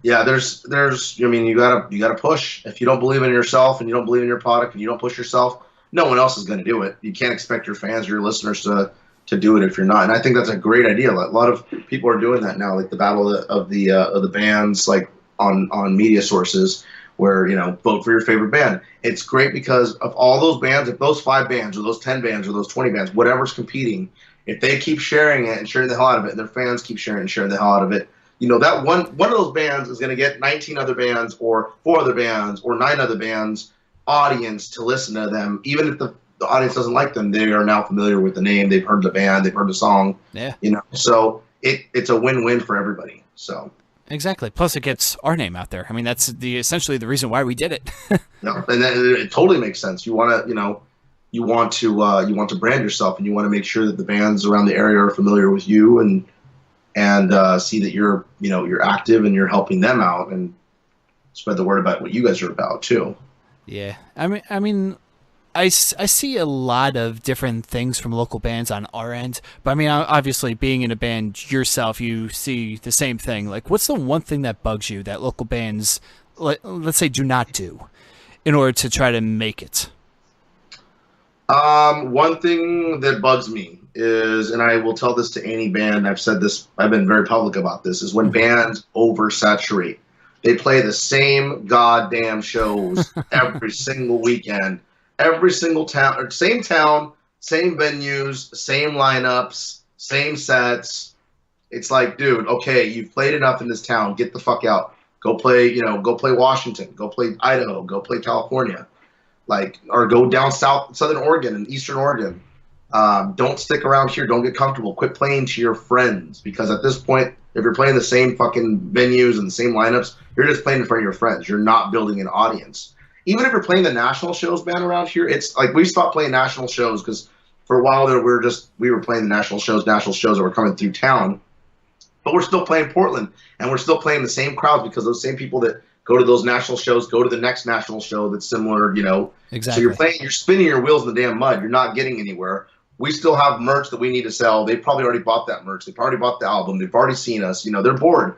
Yeah, there's I mean, you gotta push. If you don't believe in yourself and you don't believe in your product and you don't push yourself, no one else is going to do it. You can't expect your fans or your listeners to do it if you're not. And I think that's a great idea. A lot of people are doing that now, like the battle of the bands, like on media sources, where, you know, vote for your favorite band. It's great because of all those bands, if those 5 bands or those 10 bands or those 20 bands, whatever's competing, if they keep sharing it and sharing the hell out of it, and their fans keep sharing and sharing the hell out of it, you know, that one of those bands is going to get 19 other bands or 4 other bands or 9 other bands audience to listen to them. Even if the audience doesn't like them, they are now familiar with the name. They've heard the band. They've heard the song. Yeah. You know, so it's a win-win for everybody. So exactly. Plus, it gets our name out there. I mean, that's essentially the reason why we did it. No, and it totally makes sense. You want to, you know, you want to brand yourself, and you want to make sure that the bands around the area are familiar with you and see that you're active and you're helping them out, and spread the word about what you guys are about too. Yeah, I mean, I see a lot of different things from local bands on our end, but I mean, obviously being in a band yourself, you see the same thing. Like, what's the one thing that bugs you that local bands, let's say, do not do in order to try to make it? One thing that bugs me is, and I will tell this to any band, I've said this, I've been very public about this, is when bands oversaturate. They play the same goddamn shows every single weekend, every single town, or same venues, same lineups, same sets. It's like, dude, okay, you've played enough in this town, get the fuck out. Go play Washington, go play Idaho, go play California. Like, or go down southern Oregon and eastern Oregon. Don't stick around here. Don't get comfortable. Quit playing to your friends, because at this point, if you're playing the same fucking venues and the same lineups, you're just playing in front of your friends. You're not building an audience. Even if you're playing the national shows band around here, it's like we stopped playing national shows because for a while there we were playing the national shows that were coming through town, but we're still playing Portland, and we're still playing the same crowds because those same people that go to those national shows go to the next national show that's similar, you know. Exactly. So you're spinning your wheels in the damn mud. You're not getting anywhere. We still have merch that we need to sell. They probably already bought that merch. They've already bought the album. They've already seen us. You know, they're bored.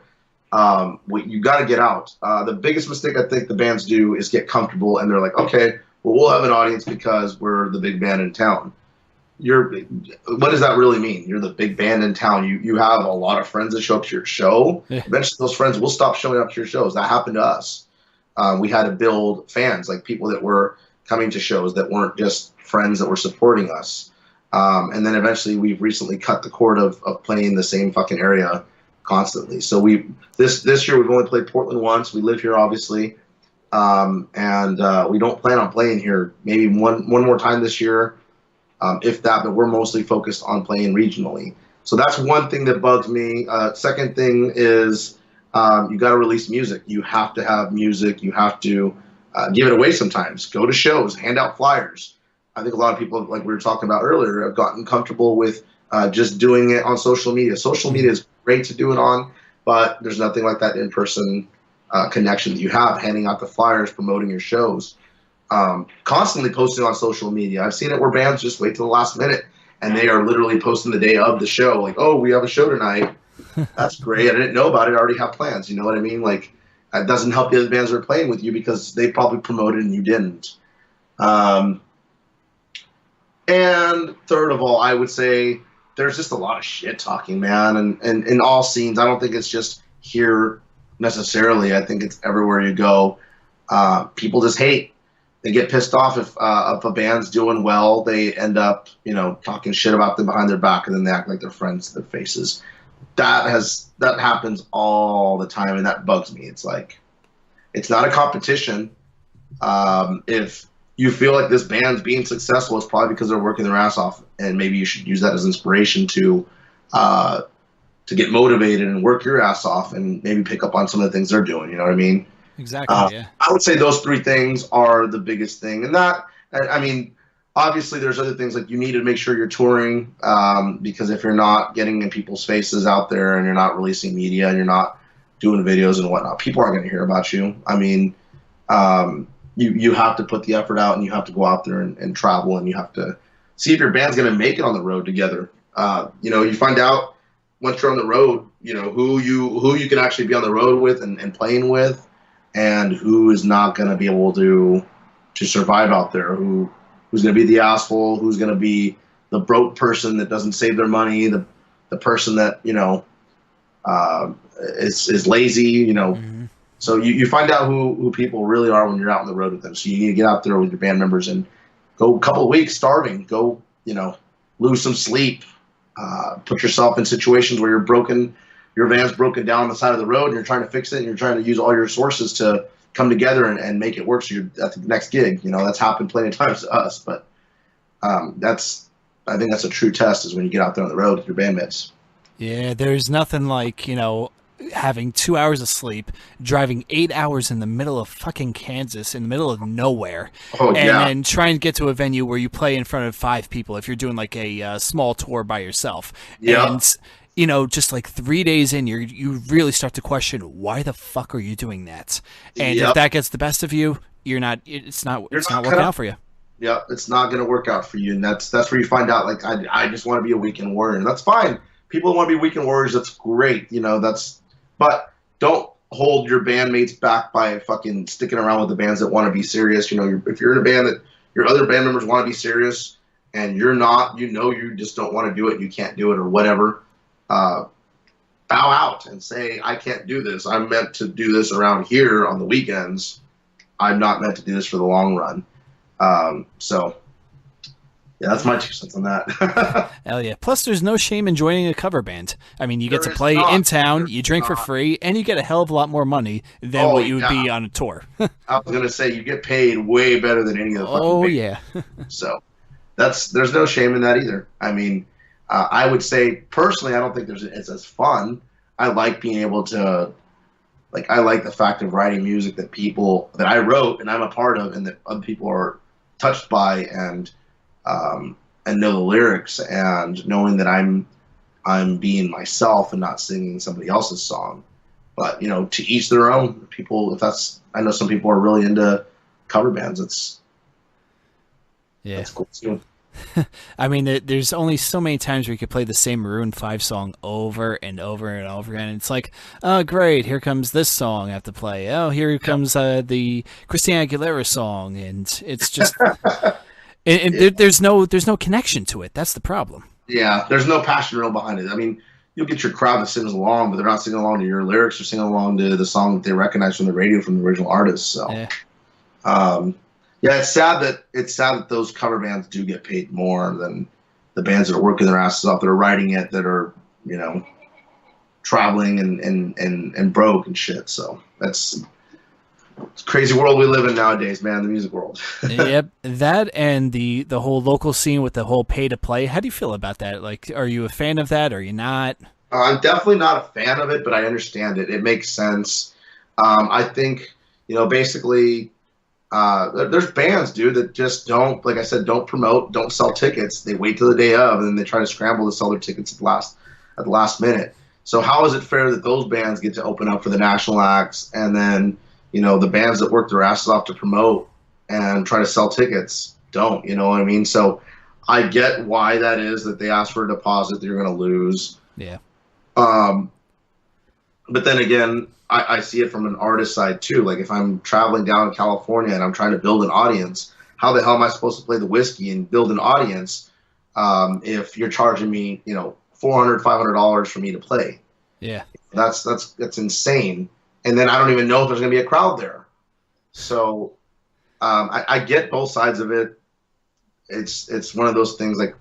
You got to get out. The biggest mistake I think the bands do is get comfortable, and they're like, okay, well, we'll have an audience because we're the big band in town. What does that really mean? You're the big band in town. You have a lot of friends that show up to your show. Yeah. Eventually, those friends will stop showing up to your shows. That happened to us. We had to build fans, like people that were coming to shows that weren't just friends that were supporting us. And then eventually we've recently cut the cord of playing the same fucking area constantly. So this year we've only played Portland once. We live here, obviously. And we don't plan on playing here maybe one more time this year, if that, but we're mostly focused on playing regionally. So that's one thing that bugs me. Second thing is you got to release music. You have to have music. You have to give it away sometimes. Go to shows, hand out flyers. I think a lot of people, like we were talking about earlier, have gotten comfortable with just doing it on social media. Social media is great to do it on, but there's nothing like that in-person connection that you have, handing out the flyers, promoting your shows. constantly posting on social media. I've seen it where bands just wait till the last minute and they are literally posting the day of the show. Like, oh, we have a show tonight. That's great. I didn't know about it. I already have plans. You know what I mean? Like, that doesn't help the other bands that are playing with you because they probably promoted and you didn't. And third of all, I would say there's just a lot of shit talking, man. And in all scenes, I don't think it's just here necessarily. I think it's everywhere you go. People just hate. They get pissed off if a band's doing well. They end up, talking shit about them behind their back, and then they act like they're friends to their faces. That happens all the time, and that bugs me. It's like, it's not a competition. If you feel like this band's being successful, it's probably because they're working their ass off, and maybe you should use that as inspiration to get motivated and work your ass off, and maybe pick up on some of the things they're doing. You know what I mean? Exactly. Yeah. I would say those three things are the biggest thing, and that, I mean, obviously there's other things like you need to make sure you're touring, because if you're not getting in people's faces out there and you're not releasing media and you're not doing videos and whatnot, people aren't going to hear about you. I mean, you have to put the effort out, and you have to go out there and travel, and you have to see if your band's going to make it on the road together. You find out once you're on the road, who you can actually be on the road with and playing with, and who is not going to be able to survive out there, who's going to be the asshole, who's going to be the broke person that doesn't save their money, the person that, is lazy, Mm-hmm. So you find out who people really are when you're out on the road with them. So you need to get out there with your band members and go a couple of weeks starving, go, lose some sleep, put yourself in situations where your van's broken down on the side of the road and you're trying to fix it, and you're trying to use all your sources to come together and make it work so you're at the next gig. That's happened plenty of times to us, but I think that's a true test, is when you get out there on the road with your bandmates. Yeah, there's nothing like, having 2 hours of sleep, driving 8 hours in the middle of fucking Kansas, in the middle of nowhere, and then trying to get to a venue where you play in front of 5 people if you're doing like a small tour by yourself. Yeah. And just like 3 days in, you really start to question, why the fuck are you doing that? And if that gets the best of you, it's not working out for you. Yeah, it's not going to work out for you, and that's where you find out, like, I just want to be a weekend warrior, and that's fine. People want to be weekend warriors, that's great, but don't hold your bandmates back by fucking sticking around with the bands that want to be serious. If you're in a band that your other band members want to be serious, and you're not, you just don't want to do it, you can't do it, or whatever, bow out and say, I can't do this. I'm meant to do this around here on the weekends. I'm not meant to do this for the long run. So, yeah, that's my 2 cents on that. Hell yeah. Plus, there's no shame in joining a cover band. I mean, you get to play in town, you drink for free, and you get a hell of a lot more money than what you would be on a tour. I was going to say, you get paid way better than any of the fucking bands. Yeah. So, there's no shame in that either. I mean, I would say, personally, I don't think it's as fun. I like being able to, I like the fact of writing music that I wrote and I'm a part of, and that other people are touched by, and know the lyrics, and knowing that I'm being myself and not singing somebody else's song. But to each their own. People, I know some people are really into cover bands. That's cool too. I mean, there's only so many times where you could play the same Maroon 5 song over and over and over again. It's like, oh, great, here comes this song I have to play. Oh, here comes the Christina Aguilera song, and it's just, there's no connection to it. That's the problem. Yeah, there's no passion real behind it. I mean, you'll get your crowd that sings along, but they're not singing along to your lyrics. They're singing along to the song that they recognize from the radio from the original artist. So, yeah, it's sad that those cover bands do get paid more than the bands that are working their asses off, that are writing it, that are, traveling and broke and shit. So it's a crazy world we live in nowadays, man, the music world. Yep, that and the whole local scene with the whole pay to play. How do you feel about that? Like, are you a fan of that? Or are you not? I'm definitely not a fan of it, but I understand it. It makes sense. I think, basically, there's bands, dude, that just don't, like I said, don't promote, don't sell tickets. They wait till the day of, and then they try to scramble to sell their tickets at the last minute. So how is it fair that those bands get to open up for the national acts, and then, the bands that work their asses off to promote and try to sell tickets. Don't, you know what I mean? So I get why that is, that they ask for a deposit that you're going to lose. Yeah. But then again, I see it from an artist side too. Like if I'm traveling down to California and I'm trying to build an audience, how the hell am I supposed to play the whiskey and build an audience if you're charging me, you know, $400, $500 for me to play? Yeah. That's insane. And then I don't even know if there's going to be a crowd there. So I get both sides of it. It's one of those things. Like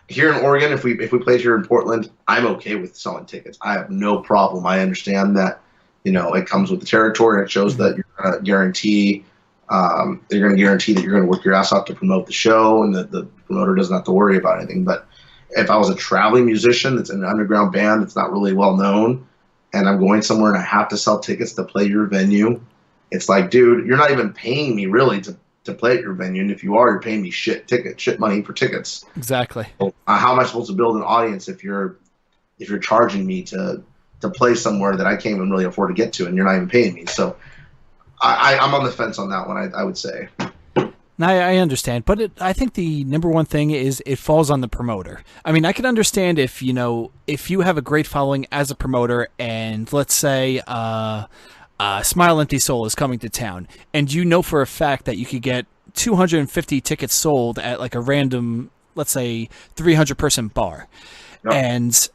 here in Oregon, if we played here in Portland, I'm okay with selling tickets. I have no problem. I understand that, you know, it comes with the territory, and it shows that you're going to guarantee that you're going to work your ass off to promote the show, and the promoter doesn't have to worry about anything. But if I was a traveling musician that's in an underground band that's not really well known, and I'm going somewhere and I have to sell tickets to play your venue, it's like, dude, you're not even paying me really to play at your venue. And if you are, you're paying me shit money for tickets. Exactly. So, how am I supposed to build an audience if you're charging me to play somewhere that I can't even really afford to get to, and you're not even paying me? So I'm on the fence on that one, I would say. Now, I understand, but I think the number one thing is it falls on the promoter. I mean, I can understand if you have a great following as a promoter, and let's say Smile Empty Soul is coming to town, and you know for a fact that you could get 250 tickets sold at like a random, let's say, 300-person bar. Yep. And,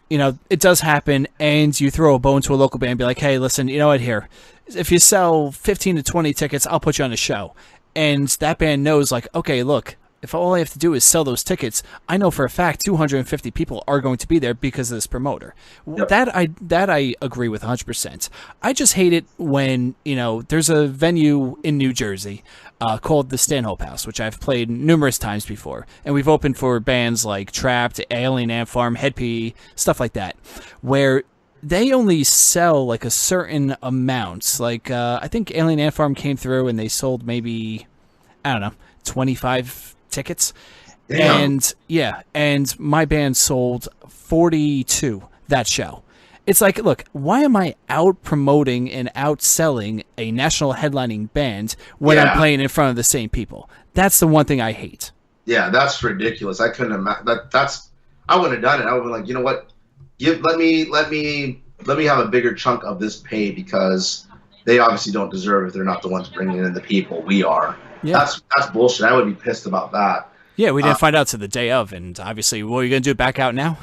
it does happen, and you throw a bone to a local band and be like, hey, listen, you know what, here, if you sell 15 to 20 tickets, I'll put you on a show. And that band knows, like, okay, look, if all I have to do is sell those tickets, I know for a fact 250 people are going to be there because of this promoter. Yep. That I agree with 100%. I just hate it when, there's a venue in New Jersey called the Stanhope House, which I've played numerous times before. And we've opened for bands like Trapped, Alien Ant Farm, Head P, stuff like that, where they only sell like a certain amount. Like I think Alien Ant Farm came through and they sold maybe, I don't know, 25 tickets. Damn. And my band sold 42 that show. It's like, look, why am I out promoting and outselling a national headlining band when I'm playing in front of the same people? That's the one thing I hate. Yeah, that's ridiculous. I couldn't imagine I wouldn't have done it. I would have been like, you know what? Let me have a bigger chunk of this pay, because they obviously don't deserve it. They're not the ones bringing in the people. We are. Yeah. That's bullshit. I would be pissed about that. Yeah, we didn't find out to the day of, and obviously, what are you gonna do? Back out now?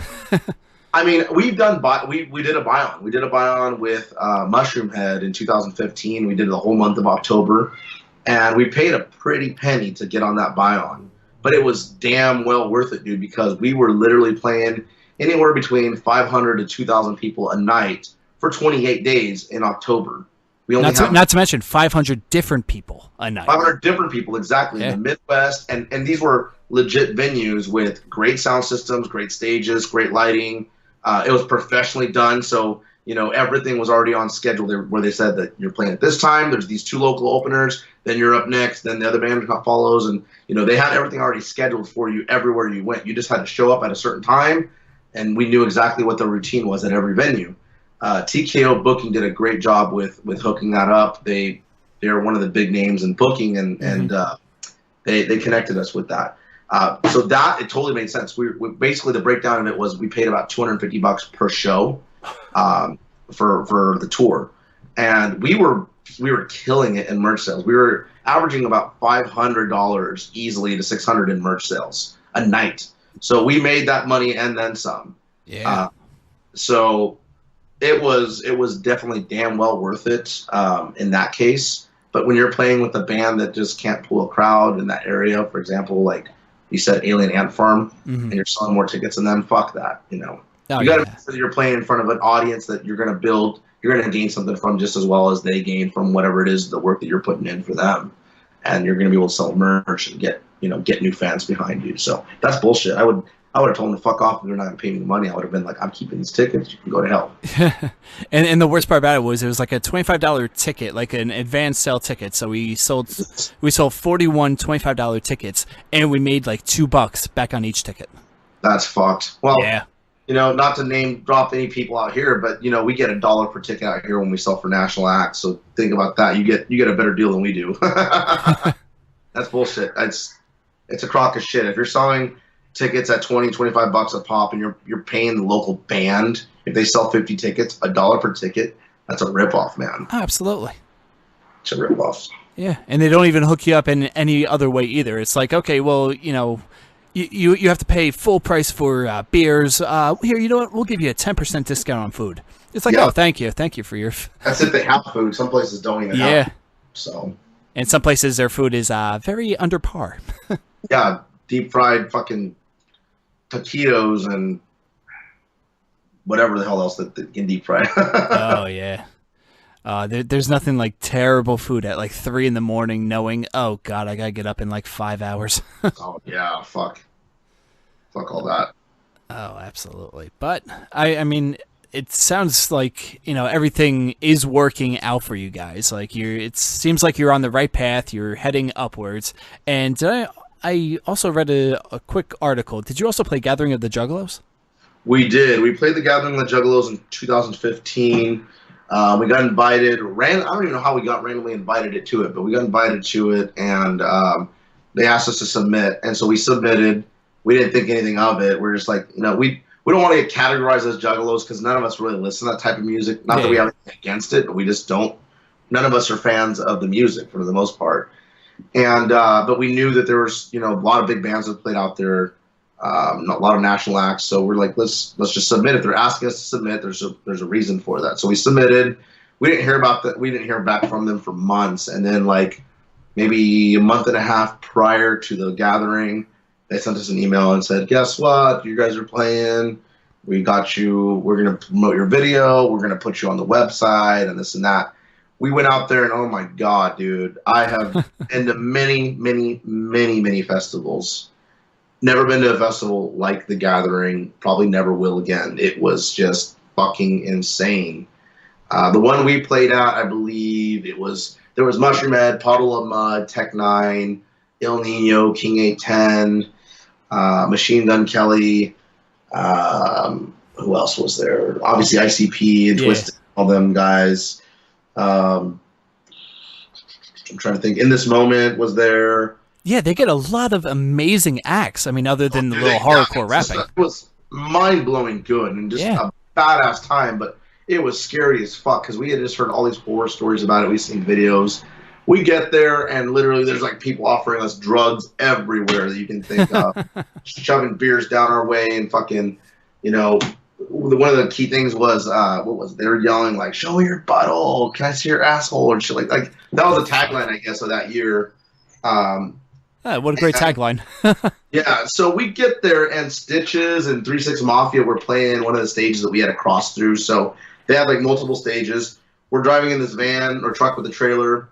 I mean, we've done we did a buy-on. We did a buy-on with Mushroom Head in 2015. We did the whole month of October, and we paid a pretty penny to get on that buy-on. But it was damn well worth it, dude, because we were literally playing anywhere between 500 to 2,000 people a night for 28 days in October. We only not to mention 500 different people a night. 500 different people, exactly, in the Midwest. And these were legit venues with great sound systems, great stages, great lighting. It was professionally done. So, everything was already on schedule there, where they said that you're playing at this time. There's these 2 local openers. Then you're up next. Then the other band follows. And, they had everything already scheduled for you everywhere you went. You just had to show up at a certain time. And we knew exactly what the routine was at every venue. TKO Booking did a great job with hooking that up. They're one of the big names in booking, and they connected us with that. So that, it totally made sense. We basically, the breakdown of it was we paid about $250 per show for the tour, and we were killing it in merch sales. We were averaging about $500 easily to $600 in merch sales a night. So we made that money and then some. Yeah. So it was definitely damn well worth it in that case. But when you're playing with a band that just can't pull a crowd in that area, for example, like you said, Alien Ant Farm, and you're selling more tickets than them, fuck that. You got to make sure you're playing in front of an audience that you're going to build, you're going to gain something from just as well as they gain from whatever it is, the work that you're putting in for them. And you're going to be able to sell merch and get new fans behind you. So that's bullshit. I would have told them to fuck off if they're not going to pay me the money. I would have been like, I'm keeping these tickets. You can go to hell. and the worst part about it was like a $25 ticket, like an advanced sale ticket. So we sold 41 $25 tickets, and we made like $2 back on each ticket. That's fucked. Well, yeah. Not to name drop any people out here, but we get $1 per ticket out here when we sell for national acts. So think about that. You get a better deal than we do. That's bullshit. It's a crock of shit. If you're selling tickets at $20-$25 a pop, and you're paying the local band, if they sell 50 tickets, $1 per ticket, that's a ripoff, man. Oh, absolutely. It's a ripoff. Yeah, and they don't even hook you up in any other way either. It's like, okay, well, you know, you have to pay full price for beers. Here, you know what? We'll give you a 10% discount on food. It's like, oh, thank you for your. That's if they have food. Some places don't even have. So. And some places their food is very under par. Yeah, deep fried fucking taquitos and whatever the hell else that can deep fry. Oh yeah. There's nothing like terrible food at like 3 a.m. knowing, oh God, I gotta get up in like 5 hours. Oh yeah, fuck all that. Oh, absolutely. But I mean, it sounds like, you know, everything is working out for you guys. Like it seems like you're on the right path. You're heading upwards. And I also read a quick article. Did you also play Gathering of the Juggalos? We did. We played the Gathering of the Juggalos in 2015. We got invited. I don't even know how we got randomly invited to it, but we got invited to it, and they asked us to submit, and so we submitted. We didn't think anything of it. We're just like, you know, we don't want to get categorized as Juggalos because none of us really listen to that type of music. Not that we have anything against it, but we just don't. None of us are fans of the music for the most part. And but we knew that there was, you know, a lot of big bands that played out there, a lot of national acts. So we're like, let's just submit it. They're asking us to submit. There's a reason for that. So we submitted. We didn't hear about that. We didn't hear back from them for months. And then like maybe a month and a half prior to the gathering, they sent us an email and said, guess what? You guys are playing. We got you. We're going to promote your video. We're going to put you on the website and this and that. We went out there and, oh my God, dude, I have been to many, many, many, many festivals. Never been to a festival like The Gathering. Probably never will again. It was just fucking insane. The one we played at, I believe there was Mushroom Head, Puddle of Mud, Tech 9, Il Nino, King 810, Machine Gun Kelly. Who else was there? Obviously ICP and Twisted, all them guys. I'm trying to think. In This Moment was there. Yeah, they get a lot of amazing acts. I mean, other than the little hardcore rapping. It was mind-blowing good and just a badass time, but it was scary as fuck because we had just heard all these horror stories about it. We've seen videos. We get there, and literally there's like people offering us drugs everywhere that you can think of, shoving beers down our way and fucking, you know, one of the key things was, what was it? They were yelling like, show me your butthole, can I see your asshole, and shit like that was the tagline, I guess, of that year. What a great tagline. Yeah, so we get there, and Stitches and 3-6 Mafia were playing one of the stages that we had to cross through. So they had like multiple stages. We're driving in this van or truck with a trailer.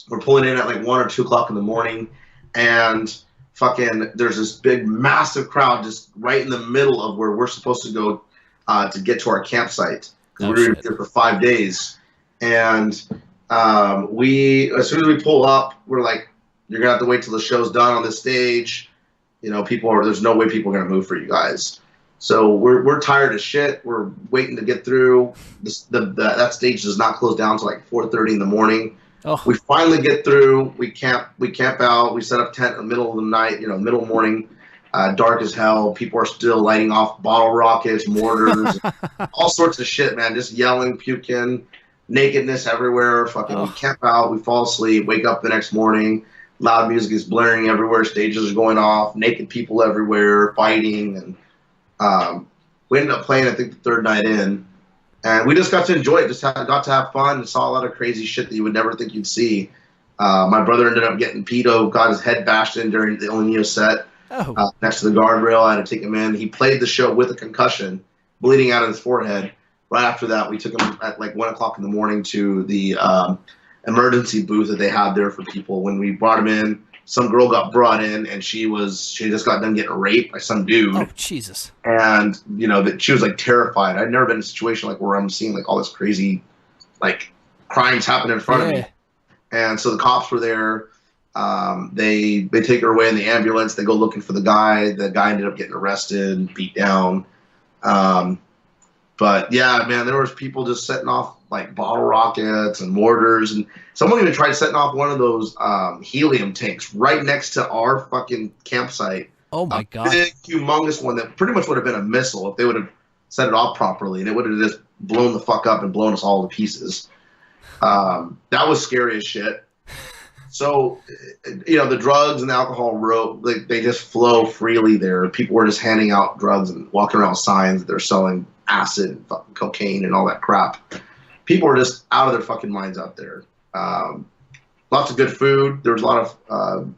We're pulling in at like 1 or 2 o'clock in the morning, and fucking there's this big, massive crowd just right in the middle of where we're supposed to go to get to our campsite. Because we were here for 5 days. And as soon as we pull up, we're like, you're going to have to wait till the show's done on this stage. You know, there's no way people are going to move for you guys. So we're tired as shit. We're waiting to get through. That stage does not close down until like 4:30 in the morning. Oh. We finally get through. We camp out. We set up tent in the middle of the night, middle morning, dark as hell. People are still lighting off bottle rockets, mortars, all sorts of shit, man. Just yelling, puking, nakedness everywhere. Fucking, We camp out. We fall asleep. Wake up the next morning. Loud music is blaring everywhere. Stages are going off. Naked people everywhere, fighting, and we ended up playing, I think, the third night in. And we just got to enjoy it, got to have fun, and saw a lot of crazy shit that you would never think you'd see. My brother ended up getting got his head bashed in during the El Nino set next to the guardrail. I had to take him in. He played the show with a concussion, bleeding out of his forehead. Right after that, we took him at like 1 o'clock in the morning to the emergency booth that they had there for people. When we brought him in, some girl got brought in, and she just got done getting raped by some dude. Oh, Jesus. And, that she was, like, terrified. I'd never been in a situation, like, where I'm seeing, like, all this crazy, like, crimes happen in front of me. And so the cops were there. They take her away in the ambulance. They go looking for the guy. The guy ended up getting arrested and beat down. But yeah, man, there was people just setting off like bottle rockets and mortars, and someone even tried setting off one of those helium tanks right next to our fucking campsite. Oh my God. Big, humongous one that pretty much would have been a missile if they would have set it off properly, and it would have just blown the fuck up and blown us all to pieces. That was scary as shit. So, the drugs and the alcohol they just flow freely there. People were just handing out drugs and walking around with signs that they're selling acid and fucking cocaine and all that crap. People were just out of their fucking minds out there. Lots of good food. There was a lot of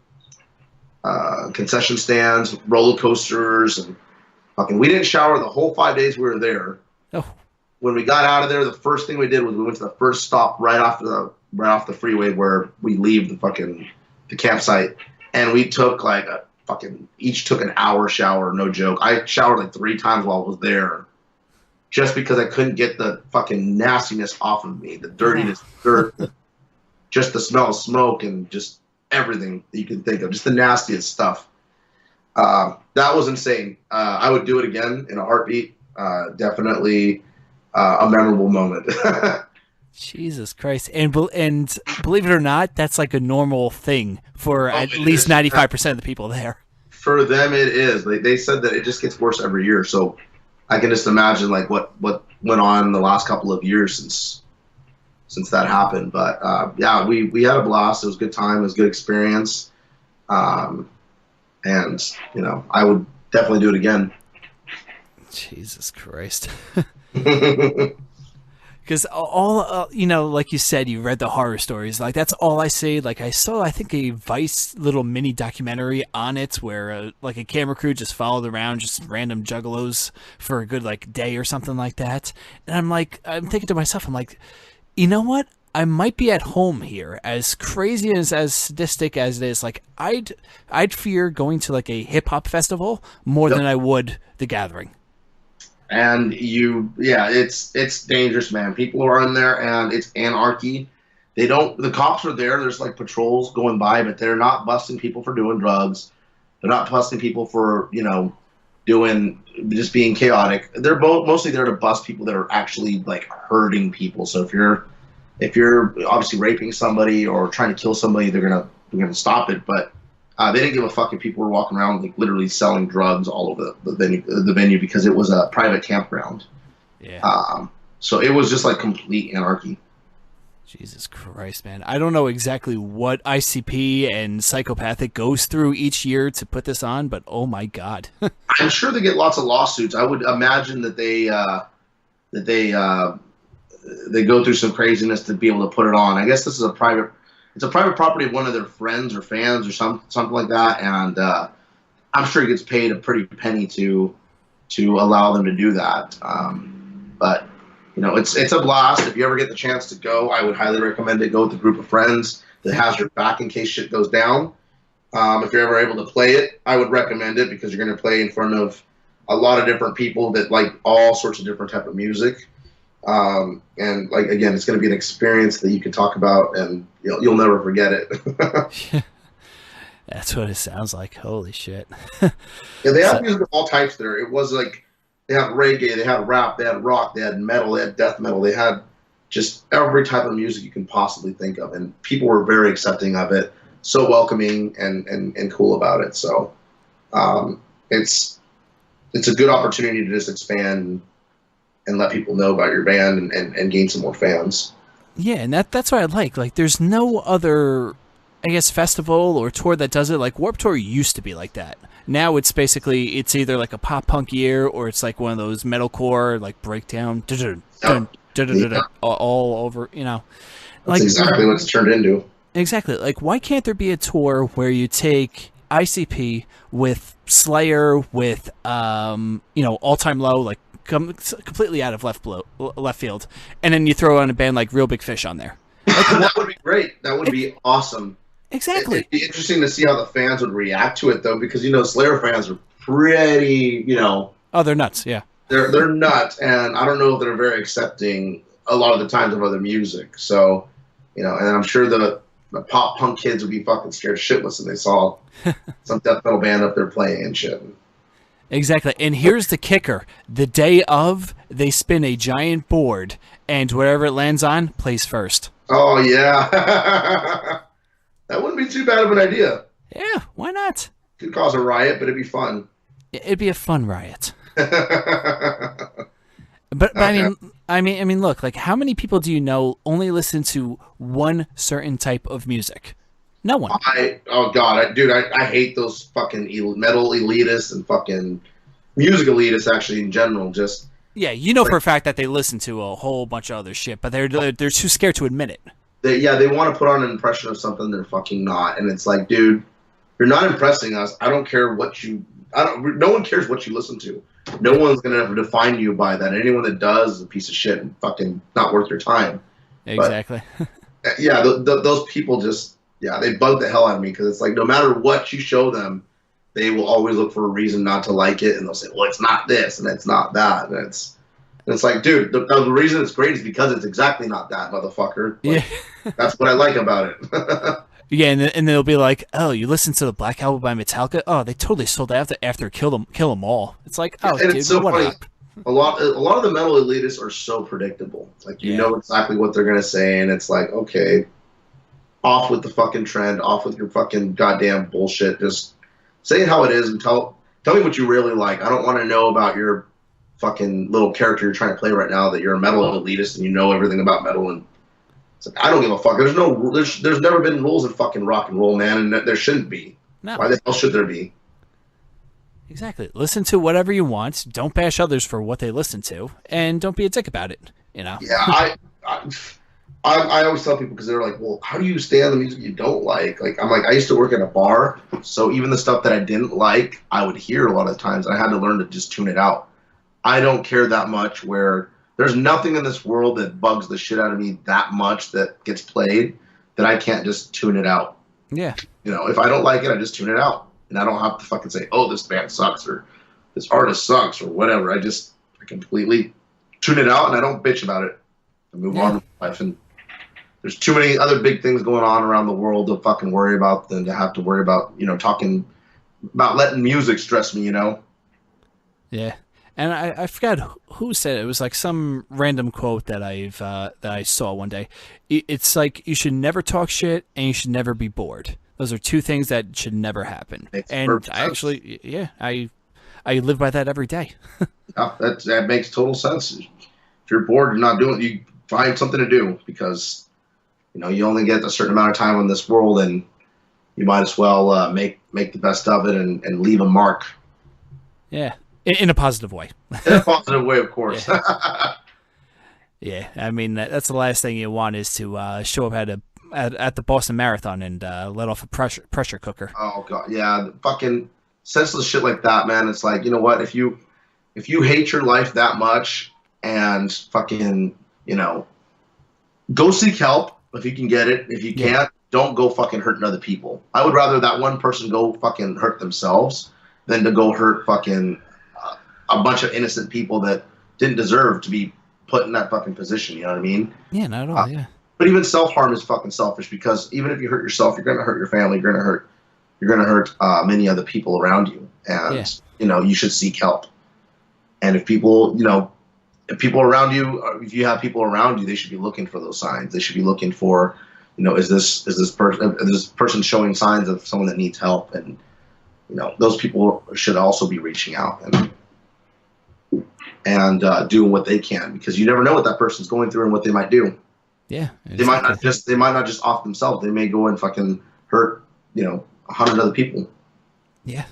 concession stands, roller coasters, and fucking. We didn't shower the whole 5 days we were there. Oh. When we got out of there, the first thing we did was we went to the first stop right off the freeway where we leave the campsite, and we took each took an hour shower, no joke. I showered like 3 times while I was there, just because I couldn't get the fucking nastiness off of me, the dirtiness, dirt, just the smell of smoke, and just everything that you can think of, just the nastiest stuff. That was insane. I would do it again in a heartbeat. Definitely a memorable moment. Jesus Christ. And believe it or not, that's like a normal thing for at least 95% of the people there. For them, it is. They said that it just gets worse every year. So I can just imagine like what went on in the last couple of years since that happened. But yeah, we had a blast. It was a good time. It was a good experience. And I would definitely do it again. Jesus Christ. Because all, like you said, you read the horror stories. Like, that's all I see. Like, I saw, I think, a Vice little mini documentary on it where, like, a camera crew just followed around just random juggalos for a good, like, day or something like that. And I'm thinking to myself, I'm like, you know what? I might be at home here. As crazy as sadistic as it is, like, I'd fear going to, like, a hip-hop festival more than I would The Gathering. And it's dangerous, man. People are in there, and it's anarchy. The cops are there. There's like patrols going by, but they're not busting people for doing drugs. They're not busting people for, just being chaotic. They're mostly there to bust people that are actually like hurting people. So if you're obviously raping somebody or trying to kill somebody, they're gonna stop it. But they didn't give a fuck if people were walking around like literally selling drugs all over the venue because it was a private campground. Yeah. So it was just like complete anarchy. Jesus Christ, man. I don't know exactly what ICP and Psychopathic goes through each year to put this on, but oh my God. I'm sure they get lots of lawsuits. I would imagine that they go through some craziness to be able to put it on. I guess this is a private property of one of their friends or fans or something like that, and I'm sure he gets paid a pretty penny to allow them to do that. But it's a blast. If you ever get the chance to go, I would highly recommend it. Go with a group of friends that has your back in case shit goes down. If you're ever able to play it, I would recommend it because you're going to play in front of a lot of different people that like all sorts of different type of music. And like, again, it's going to be an experience that you can talk about and you'll never forget it. That's what it sounds like. Holy shit. Yeah, they have music of all types there. It was like, they had reggae, they had rap, they had rock, they had metal, they had death metal, they had just every type of music you can possibly think of. And people were very accepting of it, so welcoming and cool about it. So, it's a good opportunity to just expand and let people know about your band and gain some more fans. Yeah, and that's what I like. Like, there's no other, I guess, festival or tour that does it. Like, Warped Tour used to be like that. Now it's either like a pop punk year or it's like one of those metalcore, like breakdown, all over, Like, that's exactly what it's turned into. Exactly. Like, why can't there be a tour where you take ICP with Slayer, with, All Time Low, like, completely out of left field, and then you throw on a band like Real Big Fish on there. Like, that would be great. That would be awesome. Exactly. It'd be interesting to see how the fans would react to it, though, because Slayer fans are pretty, Oh, they're nuts. Yeah. They're nuts, and I don't know if they're very accepting a lot of the times of other music. So, and I'm sure the pop punk kids would be fucking scared shitless if they saw some death metal band up there playing and shit. Exactly. And here's the kicker. The day of, they spin a giant board, and whatever it lands on plays first. Oh, yeah. That wouldn't be too bad of an idea. Yeah, why not? Could cause a riot, but it'd be fun. It'd be a fun riot. But I mean, look, like, how many people do you know only listen to one certain type of music? No one. Dude, I hate those fucking metal elitists and fucking music elitists, actually, in general. Just yeah, for a fact that they listen to a whole bunch of other shit, but they're too scared to admit it. They want to put on an impression of something they're fucking not, and it's like, dude, you're not impressing us. I don't care what you. No one cares what you listen to. No one's gonna define you by that. Anyone that does is a piece of shit and fucking not worth your time. Exactly. But, yeah, those people just they bug the hell out of me, because it's like, no matter what you show them, they will always look for a reason not to like it, and they'll say, well, it's not this and it's not that, and it's like, dude, the reason it's great is because it's exactly not that, motherfucker. Like, yeah, that's what I like about it. Yeah, and they'll be like, "Oh, you listen to the Black Album by Metallica? Oh, they totally sold out after Kill Them All." It's like, oh, and dude, it's so funny. Up? A lot of the metal elitists are so predictable. Like, you know exactly what they're gonna say, and it's like, okay, off with the fucking trend, off with your fucking goddamn bullshit. Just say it how it is, and tell me what you really like. I don't want to know about your fucking little character you're trying to play right now, that you're a metal elitist and you know everything about metal, and it's like, I don't give a fuck. There's never been rules in fucking rock and roll, man, and there shouldn't be. No. Why the hell should there be? Exactly. Listen to whatever you want. Don't bash others for what they listen to, and don't be a dick about it. You know. Yeah, I always tell people, because they're like, well, how do you stay on the music you don't like? Like, I'm like, I used to work at a bar, so even the stuff that I didn't like, I would hear a lot of times. I had to learn to just tune it out. I don't care that much. Where there's nothing in this world that bugs the shit out of me that much that gets played that I can't just tune it out. Yeah. You know, if I don't like it, I just tune it out. And I don't have to fucking say, oh, this band sucks, or this artist sucks, or whatever. I completely tune it out, and I don't bitch about it. I move on with life. And there's too many other big things going on around the world to fucking worry about than to have to worry about, talking about letting music stress me, Yeah. And I forgot who said it. It was like some random quote that I saw one day. It's like, you should never talk shit, and you should never be bored. Those are two things that should never happen. And I actually, I live by that every day. Yeah, that makes total sense. If you're bored, you're not doing it, you find something to do, because you only get a certain amount of time on this world, and you might as well make the best of it and leave a mark. Yeah. In a positive way. In a positive way, of course. Yeah, I mean, that's the last thing you want, is to show up at the Boston Marathon and let off a pressure cooker. Oh god, yeah, fucking senseless shit like that, man. It's like, you know what? If you hate your life that much, and fucking, go seek help if you can get it. If you can't, don't go fucking hurting other people. I would rather that one person go fucking hurt themselves than to go hurt fucking a bunch of innocent people that didn't deserve to be put in that fucking position. You know what I mean? Yeah, not at all. Yeah. But even self-harm is fucking selfish, because even if you hurt yourself, you're gonna hurt your family. You're gonna hurt many other people around you, and you should seek help. And if people, if you have people around you, they should be looking for those signs. They should be looking for, is this person showing signs of someone that needs help, and those people should also be reaching out and doing what they can, because you never know what that person's going through and what they might do. Yeah, exactly. They might not just off themselves. They may go and fucking hurt 100 other people. Yeah,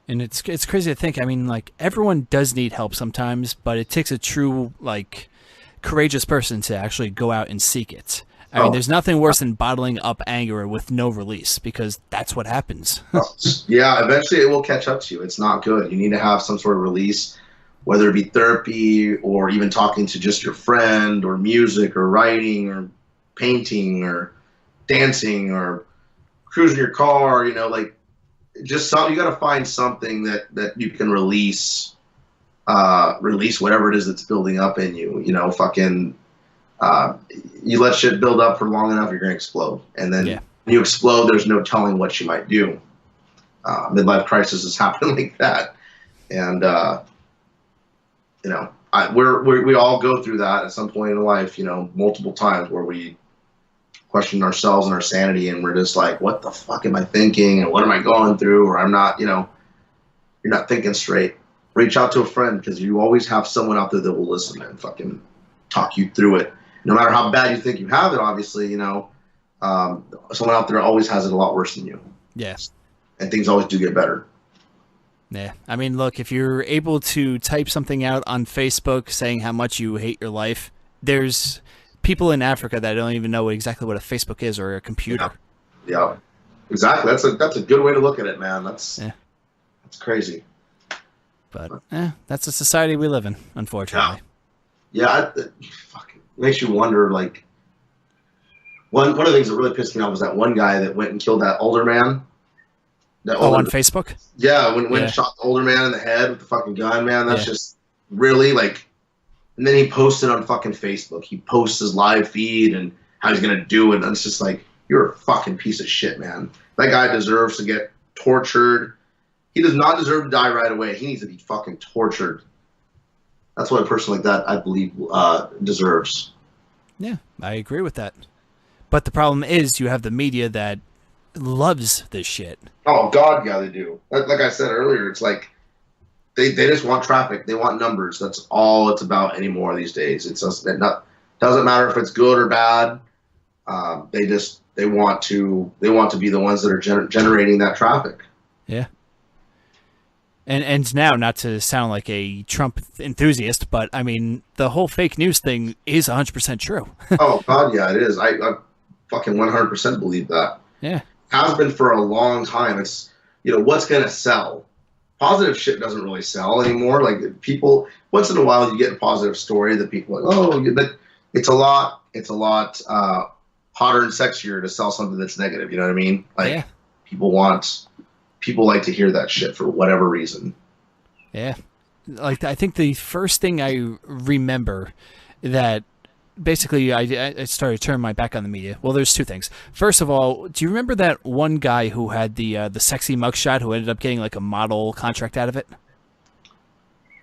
and it's crazy to think. I mean, like, everyone does need help sometimes, but it takes a true, like, courageous person to actually go out and seek it. I mean, there's nothing worse than bottling up anger with no release, because that's what happens. Yeah, eventually it will catch up to you. It's not good. You need to have some sort of release, whether it be therapy or even talking to just your friend, or music, or writing, or painting, or dancing, or cruising your car. Like, just you got to find something that you can release whatever it is that's building up in you. You let shit build up for long enough, you're going to explode. And then when you explode, there's no telling what you might do. Midlife crisis has happened like that. And you know, we all go through that at some point in life, you know, multiple times where we question ourselves and our sanity, and we're just like, what the fuck am I thinking, and what am I going through, or I'm not, you know, you're not thinking straight. Reach out to a friend, because you always have someone out there that will listen and fucking talk you through it. No matter how bad you think you have it, obviously, you know, someone out there always has it a lot worse than you. Yes. And things always do get better. Yeah. I mean, look, if you're able to type something out on Facebook saying how much you hate your life, there's people in Africa that don't even know exactly what a Facebook is or a computer. Yeah. Exactly. That's a good way to look at it, man. That's crazy. But that's the society we live in, unfortunately. Yeah, it fucking makes you wonder. Like, one of the things that really pissed me off was that one guy that went and killed that older man. On Facebook? Yeah, when and shot the older man in the head with the fucking gun, man. That's just really like. And then he posted on fucking Facebook. He posts his live feed and how he's gonna do it. And it's just like, you're a fucking piece of shit, man. That guy deserves to get tortured. He does not deserve to die right away. He needs to be fucking tortured. That's what a person like that, I believe, deserves. Yeah, I agree with that. But the problem is you have the media that loves this shit. Oh, God, yeah, they do. Like I said earlier, it's like they just want traffic. They want numbers. That's all it's about anymore these days. It's just doesn't matter if it's good or bad. They want to be the ones that are generating that traffic. Yeah. And now, not to sound like a Trump enthusiast, but I mean, the whole fake news thing is 100% true. Oh, God, yeah, it is. I fucking 100% believe that. Yeah. Has been for a long time. It's, you know, what's going to sell? Positive shit doesn't really sell anymore. Like, people, once in a while, you get a positive story that people are like, oh, but it's a lot hotter and sexier to sell something that's negative. You know what I mean? Like, people like to hear that shit for whatever reason. Yeah. Like, I think the first thing I remember that basically I started turning my back on the media. Well, there's two things. First of all, do you remember that one guy who had the sexy mugshot who ended up getting like a model contract out of it?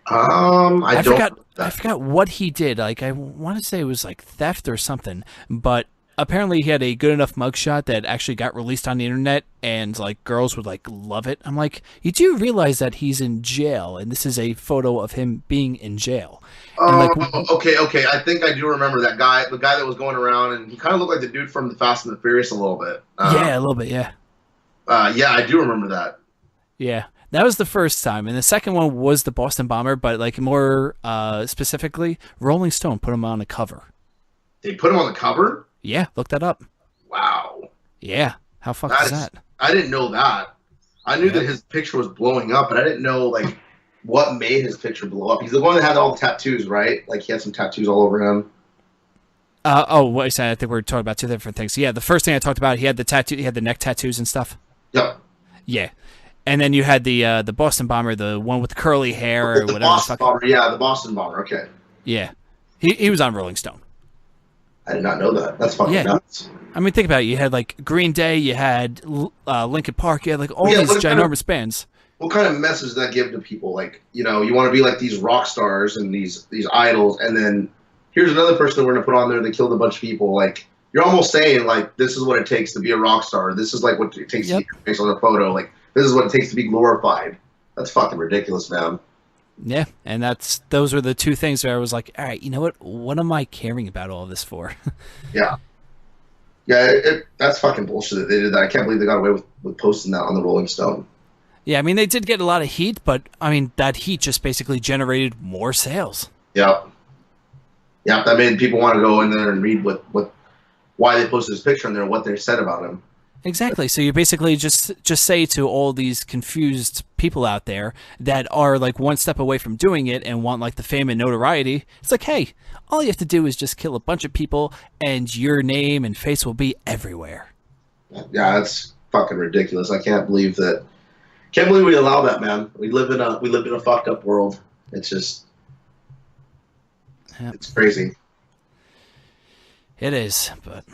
I forgot what he did. Like, I want to say it was like theft or something, but apparently he had a good enough mugshot that actually got released on the internet, and like girls would like love it. I'm like, you do realize that he's in jail, and this is a photo of him being in jail. Okay. I think I do remember that guy, the guy that was going around, and he kind of looked like the dude from the Fast and the Furious a little bit. Yeah, a little bit, yeah. Yeah, I do remember that. Yeah, that was the first time, and the second one was the Boston bomber, but like more specifically, Rolling Stone put him on a cover. They put him on the cover? Yeah, look that up. Wow. Yeah, how fucked is that? I didn't know that. I knew that his picture was blowing up, but I didn't know like what made his picture blow up. He's the one that had all the tattoos, right? Like, he had some tattoos all over him. What I said, I think we're talking about two different things. Yeah, the first thing I talked about, he had the neck tattoos and stuff. Yep. Yeah. And then you had the Boston bomber, the one with the curly hair or whatever. Boston bomber, yeah, the Boston bomber, okay. Yeah. He was on Rolling Stone. I did not know that. That's fucking nuts. I mean, think about it. You had like Green Day, you had Linkin Park, you had like all these ginormous bands. What kind of message does that give to people? Like, you know, you want to be like these rock stars and these idols, and then here's another person that we're going to put on there that killed a bunch of people. Like, you're almost saying, like, this is what it takes to be a rock star. This is like what it takes to get your face on a photo. Like, this is what it takes to be glorified. That's fucking ridiculous, man. Yeah, and those were the two things where I was like, all right, you know what am I caring about all this for? Yeah. Yeah, that's fucking bullshit that they did that. I can't believe they got away with posting that on the Rolling Stone. Yeah, I mean, they did get a lot of heat, but, I mean, that heat just basically generated more sales. Yep. Yeah, that made people want to go in there and read why they posted this picture in there and what they said about him. Exactly. So you basically just say to all these confused people out there that are like one step away from doing it and want like the fame and notoriety, it's like, hey, all you have to do is just kill a bunch of people and your name and face will be everywhere. Yeah, that's fucking ridiculous. I can't believe we allow that, man. We live in a fucked up world. It's just It's crazy. It is, but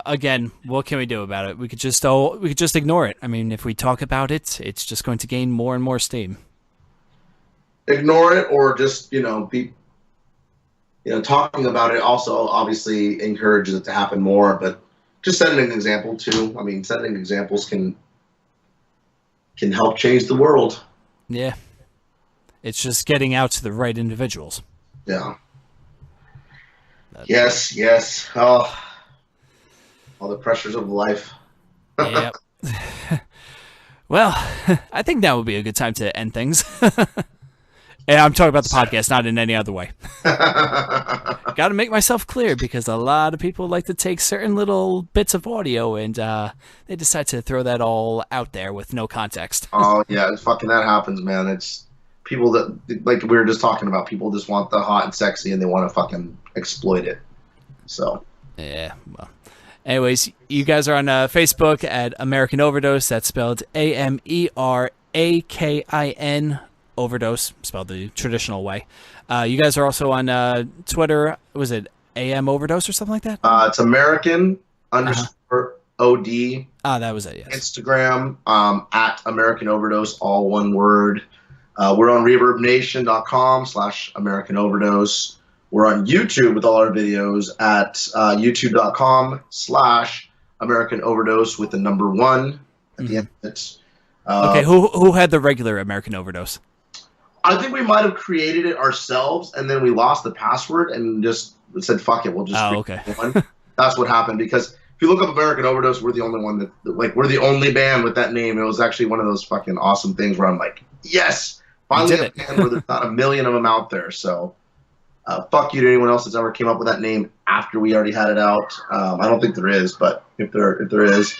again, what can we do about it? We could just ignore it. I mean, if we talk about it, it's just going to gain more and more steam. ignore it or just, be, talking about it also obviously encourages it to happen more, but just setting an example too. I mean, setting examples can help change the world. Yeah. It's just getting out to the right individuals. Yeah. Yes. Oh, all the pressures of life. Yeah. Well, I think now would be a good time to end things. And I'm talking about the podcast, not in any other way. Got to make myself clear because a lot of people like to take certain little bits of audio and they decide to throw that all out there with no context. Oh, yeah. Fucking that happens, man. It's people that, like we were just talking about, people just want the hot and sexy and they want to fucking exploit it. So. Yeah, well. Anyways, you guys are on Facebook at Amerakin Overdose. That's spelled Amerakin Overdose, spelled the traditional way. You guys are also on Twitter. Was it AM Overdose or something like that? It's American _OD. That was it, yes. Instagram, at American Overdose, all one word. We're on ReverbNation.com/American Overdose. We're on YouTube with all our videos at YouTube.com/American Overdose with the number 1 at the end of it. Okay, who had the regular American Overdose? I think we might have created it ourselves, and then we lost the password and just said, fuck it, we'll just one. That's what happened, because if you look up American Overdose, we're the only one that, like, we're the only band with that name. It was actually one of those fucking awesome things where I'm like, yes, finally a band where there's not a million of them out there, so... fuck you to anyone else that's ever came up with that name after we already had it out. I don't think there is, but if there is,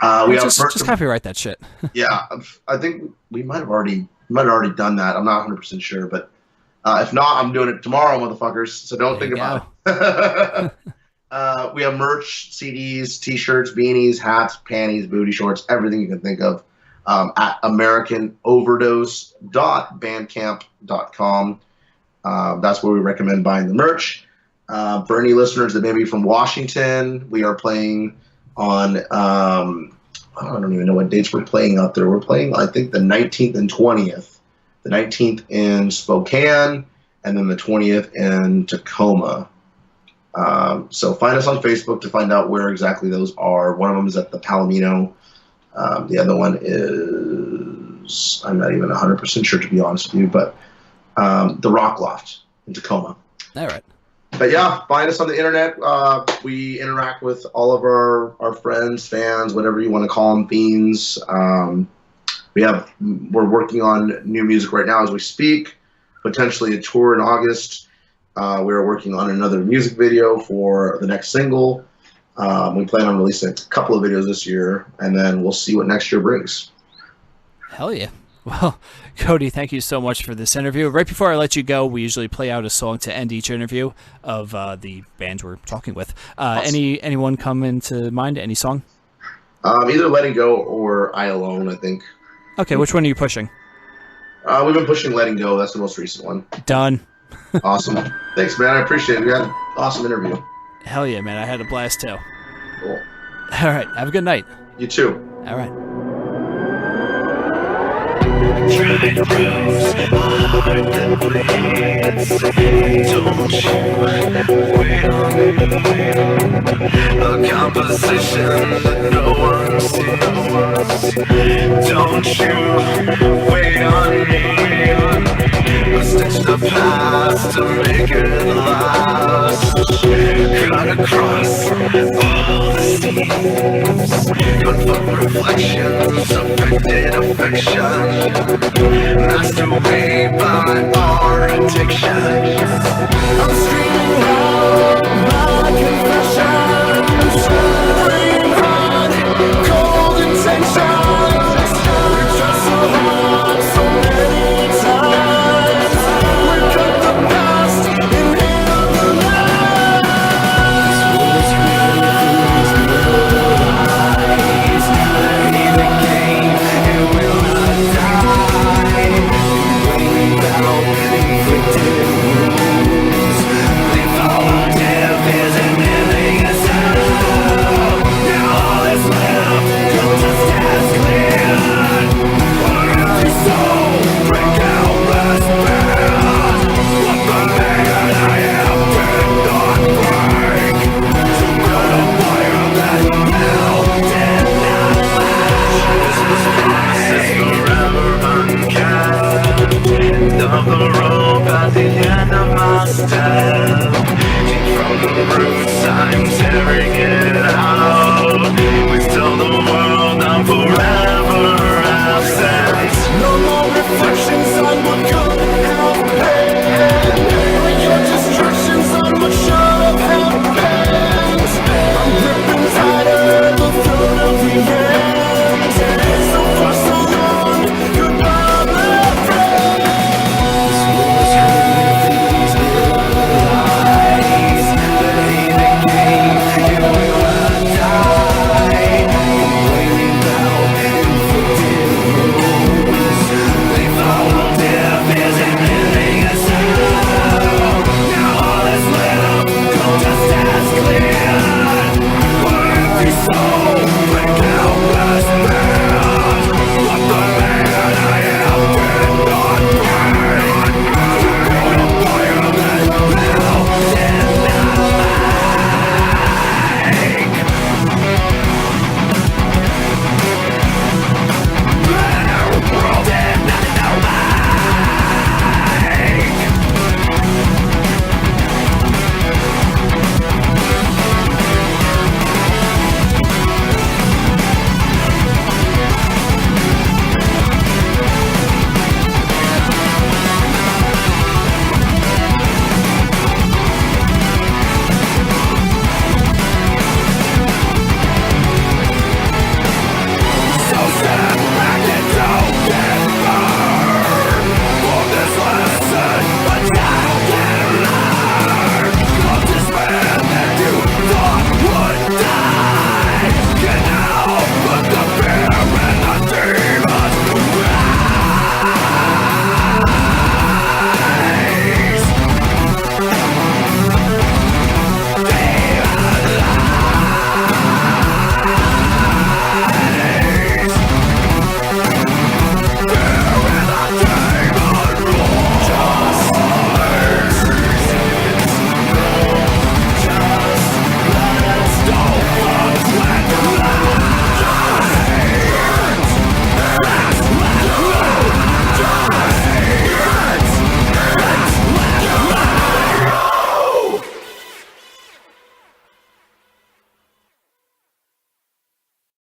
we have just copyright that shit. Yeah, I think we might have already done that. I'm not 100% sure, but if not, I'm doing it tomorrow, motherfuckers. So don't think about it. We have merch, CDs, T-shirts, beanies, hats, panties, booty shorts, everything you can think of at AmericanOverdose.bandcamp.com. That's where we recommend buying the merch. For any listeners that may be from Washington, we are playing on, I don't even know what dates we're playing out there. We're playing, I think, the 19th and 20th. The 19th in Spokane, and then the 20th in Tacoma. So find us on Facebook to find out where exactly those are. One of them is at the Palomino. The other one is, I'm not even 100% sure, to be honest with you, but the Rock Loft in Tacoma. All right. But yeah, find us on the internet. We interact with all of our friends, fans, whatever you want to call them, fiends. We're working on new music right now as we speak, potentially a tour in August. We're working on another music video for the next single. We plan on releasing a couple of videos this year, and then we'll see what next year brings. Hell yeah. Well, Cody, thank you so much for this interview. Right before I let you go, we usually play out a song to end each interview of the bands we're talking with. Awesome. Anyone come into mind? Any song? Either Letting Go or I Alone, I think. Okay, which one are you pushing? We've been pushing Letting Go. That's the most recent one. Done. Awesome. Thanks, man. I appreciate it. We had an awesome interview. Hell yeah, man. I had a blast, too. Cool. All right. Have a good night. You too. All right. Tried rose behind the bleeds. Don't you wait on me. A composition that no one sees. Don't you wait on me. I stitch the past to make it last. Cut across all the seams. Confirm reflections, affected affection. Masked away by our addiction. I'm screaming out my confessions. Bringing hot, cold intentions. We tried so hard so many times. We cut the past in hate of the night. This really lies. Play the game, it will not die. Inflicted wounds. Leave all our death is an ending inside. of the rope at the end of my step. Deep from the roots, I'm tearing it out. Please tell the world I'm forever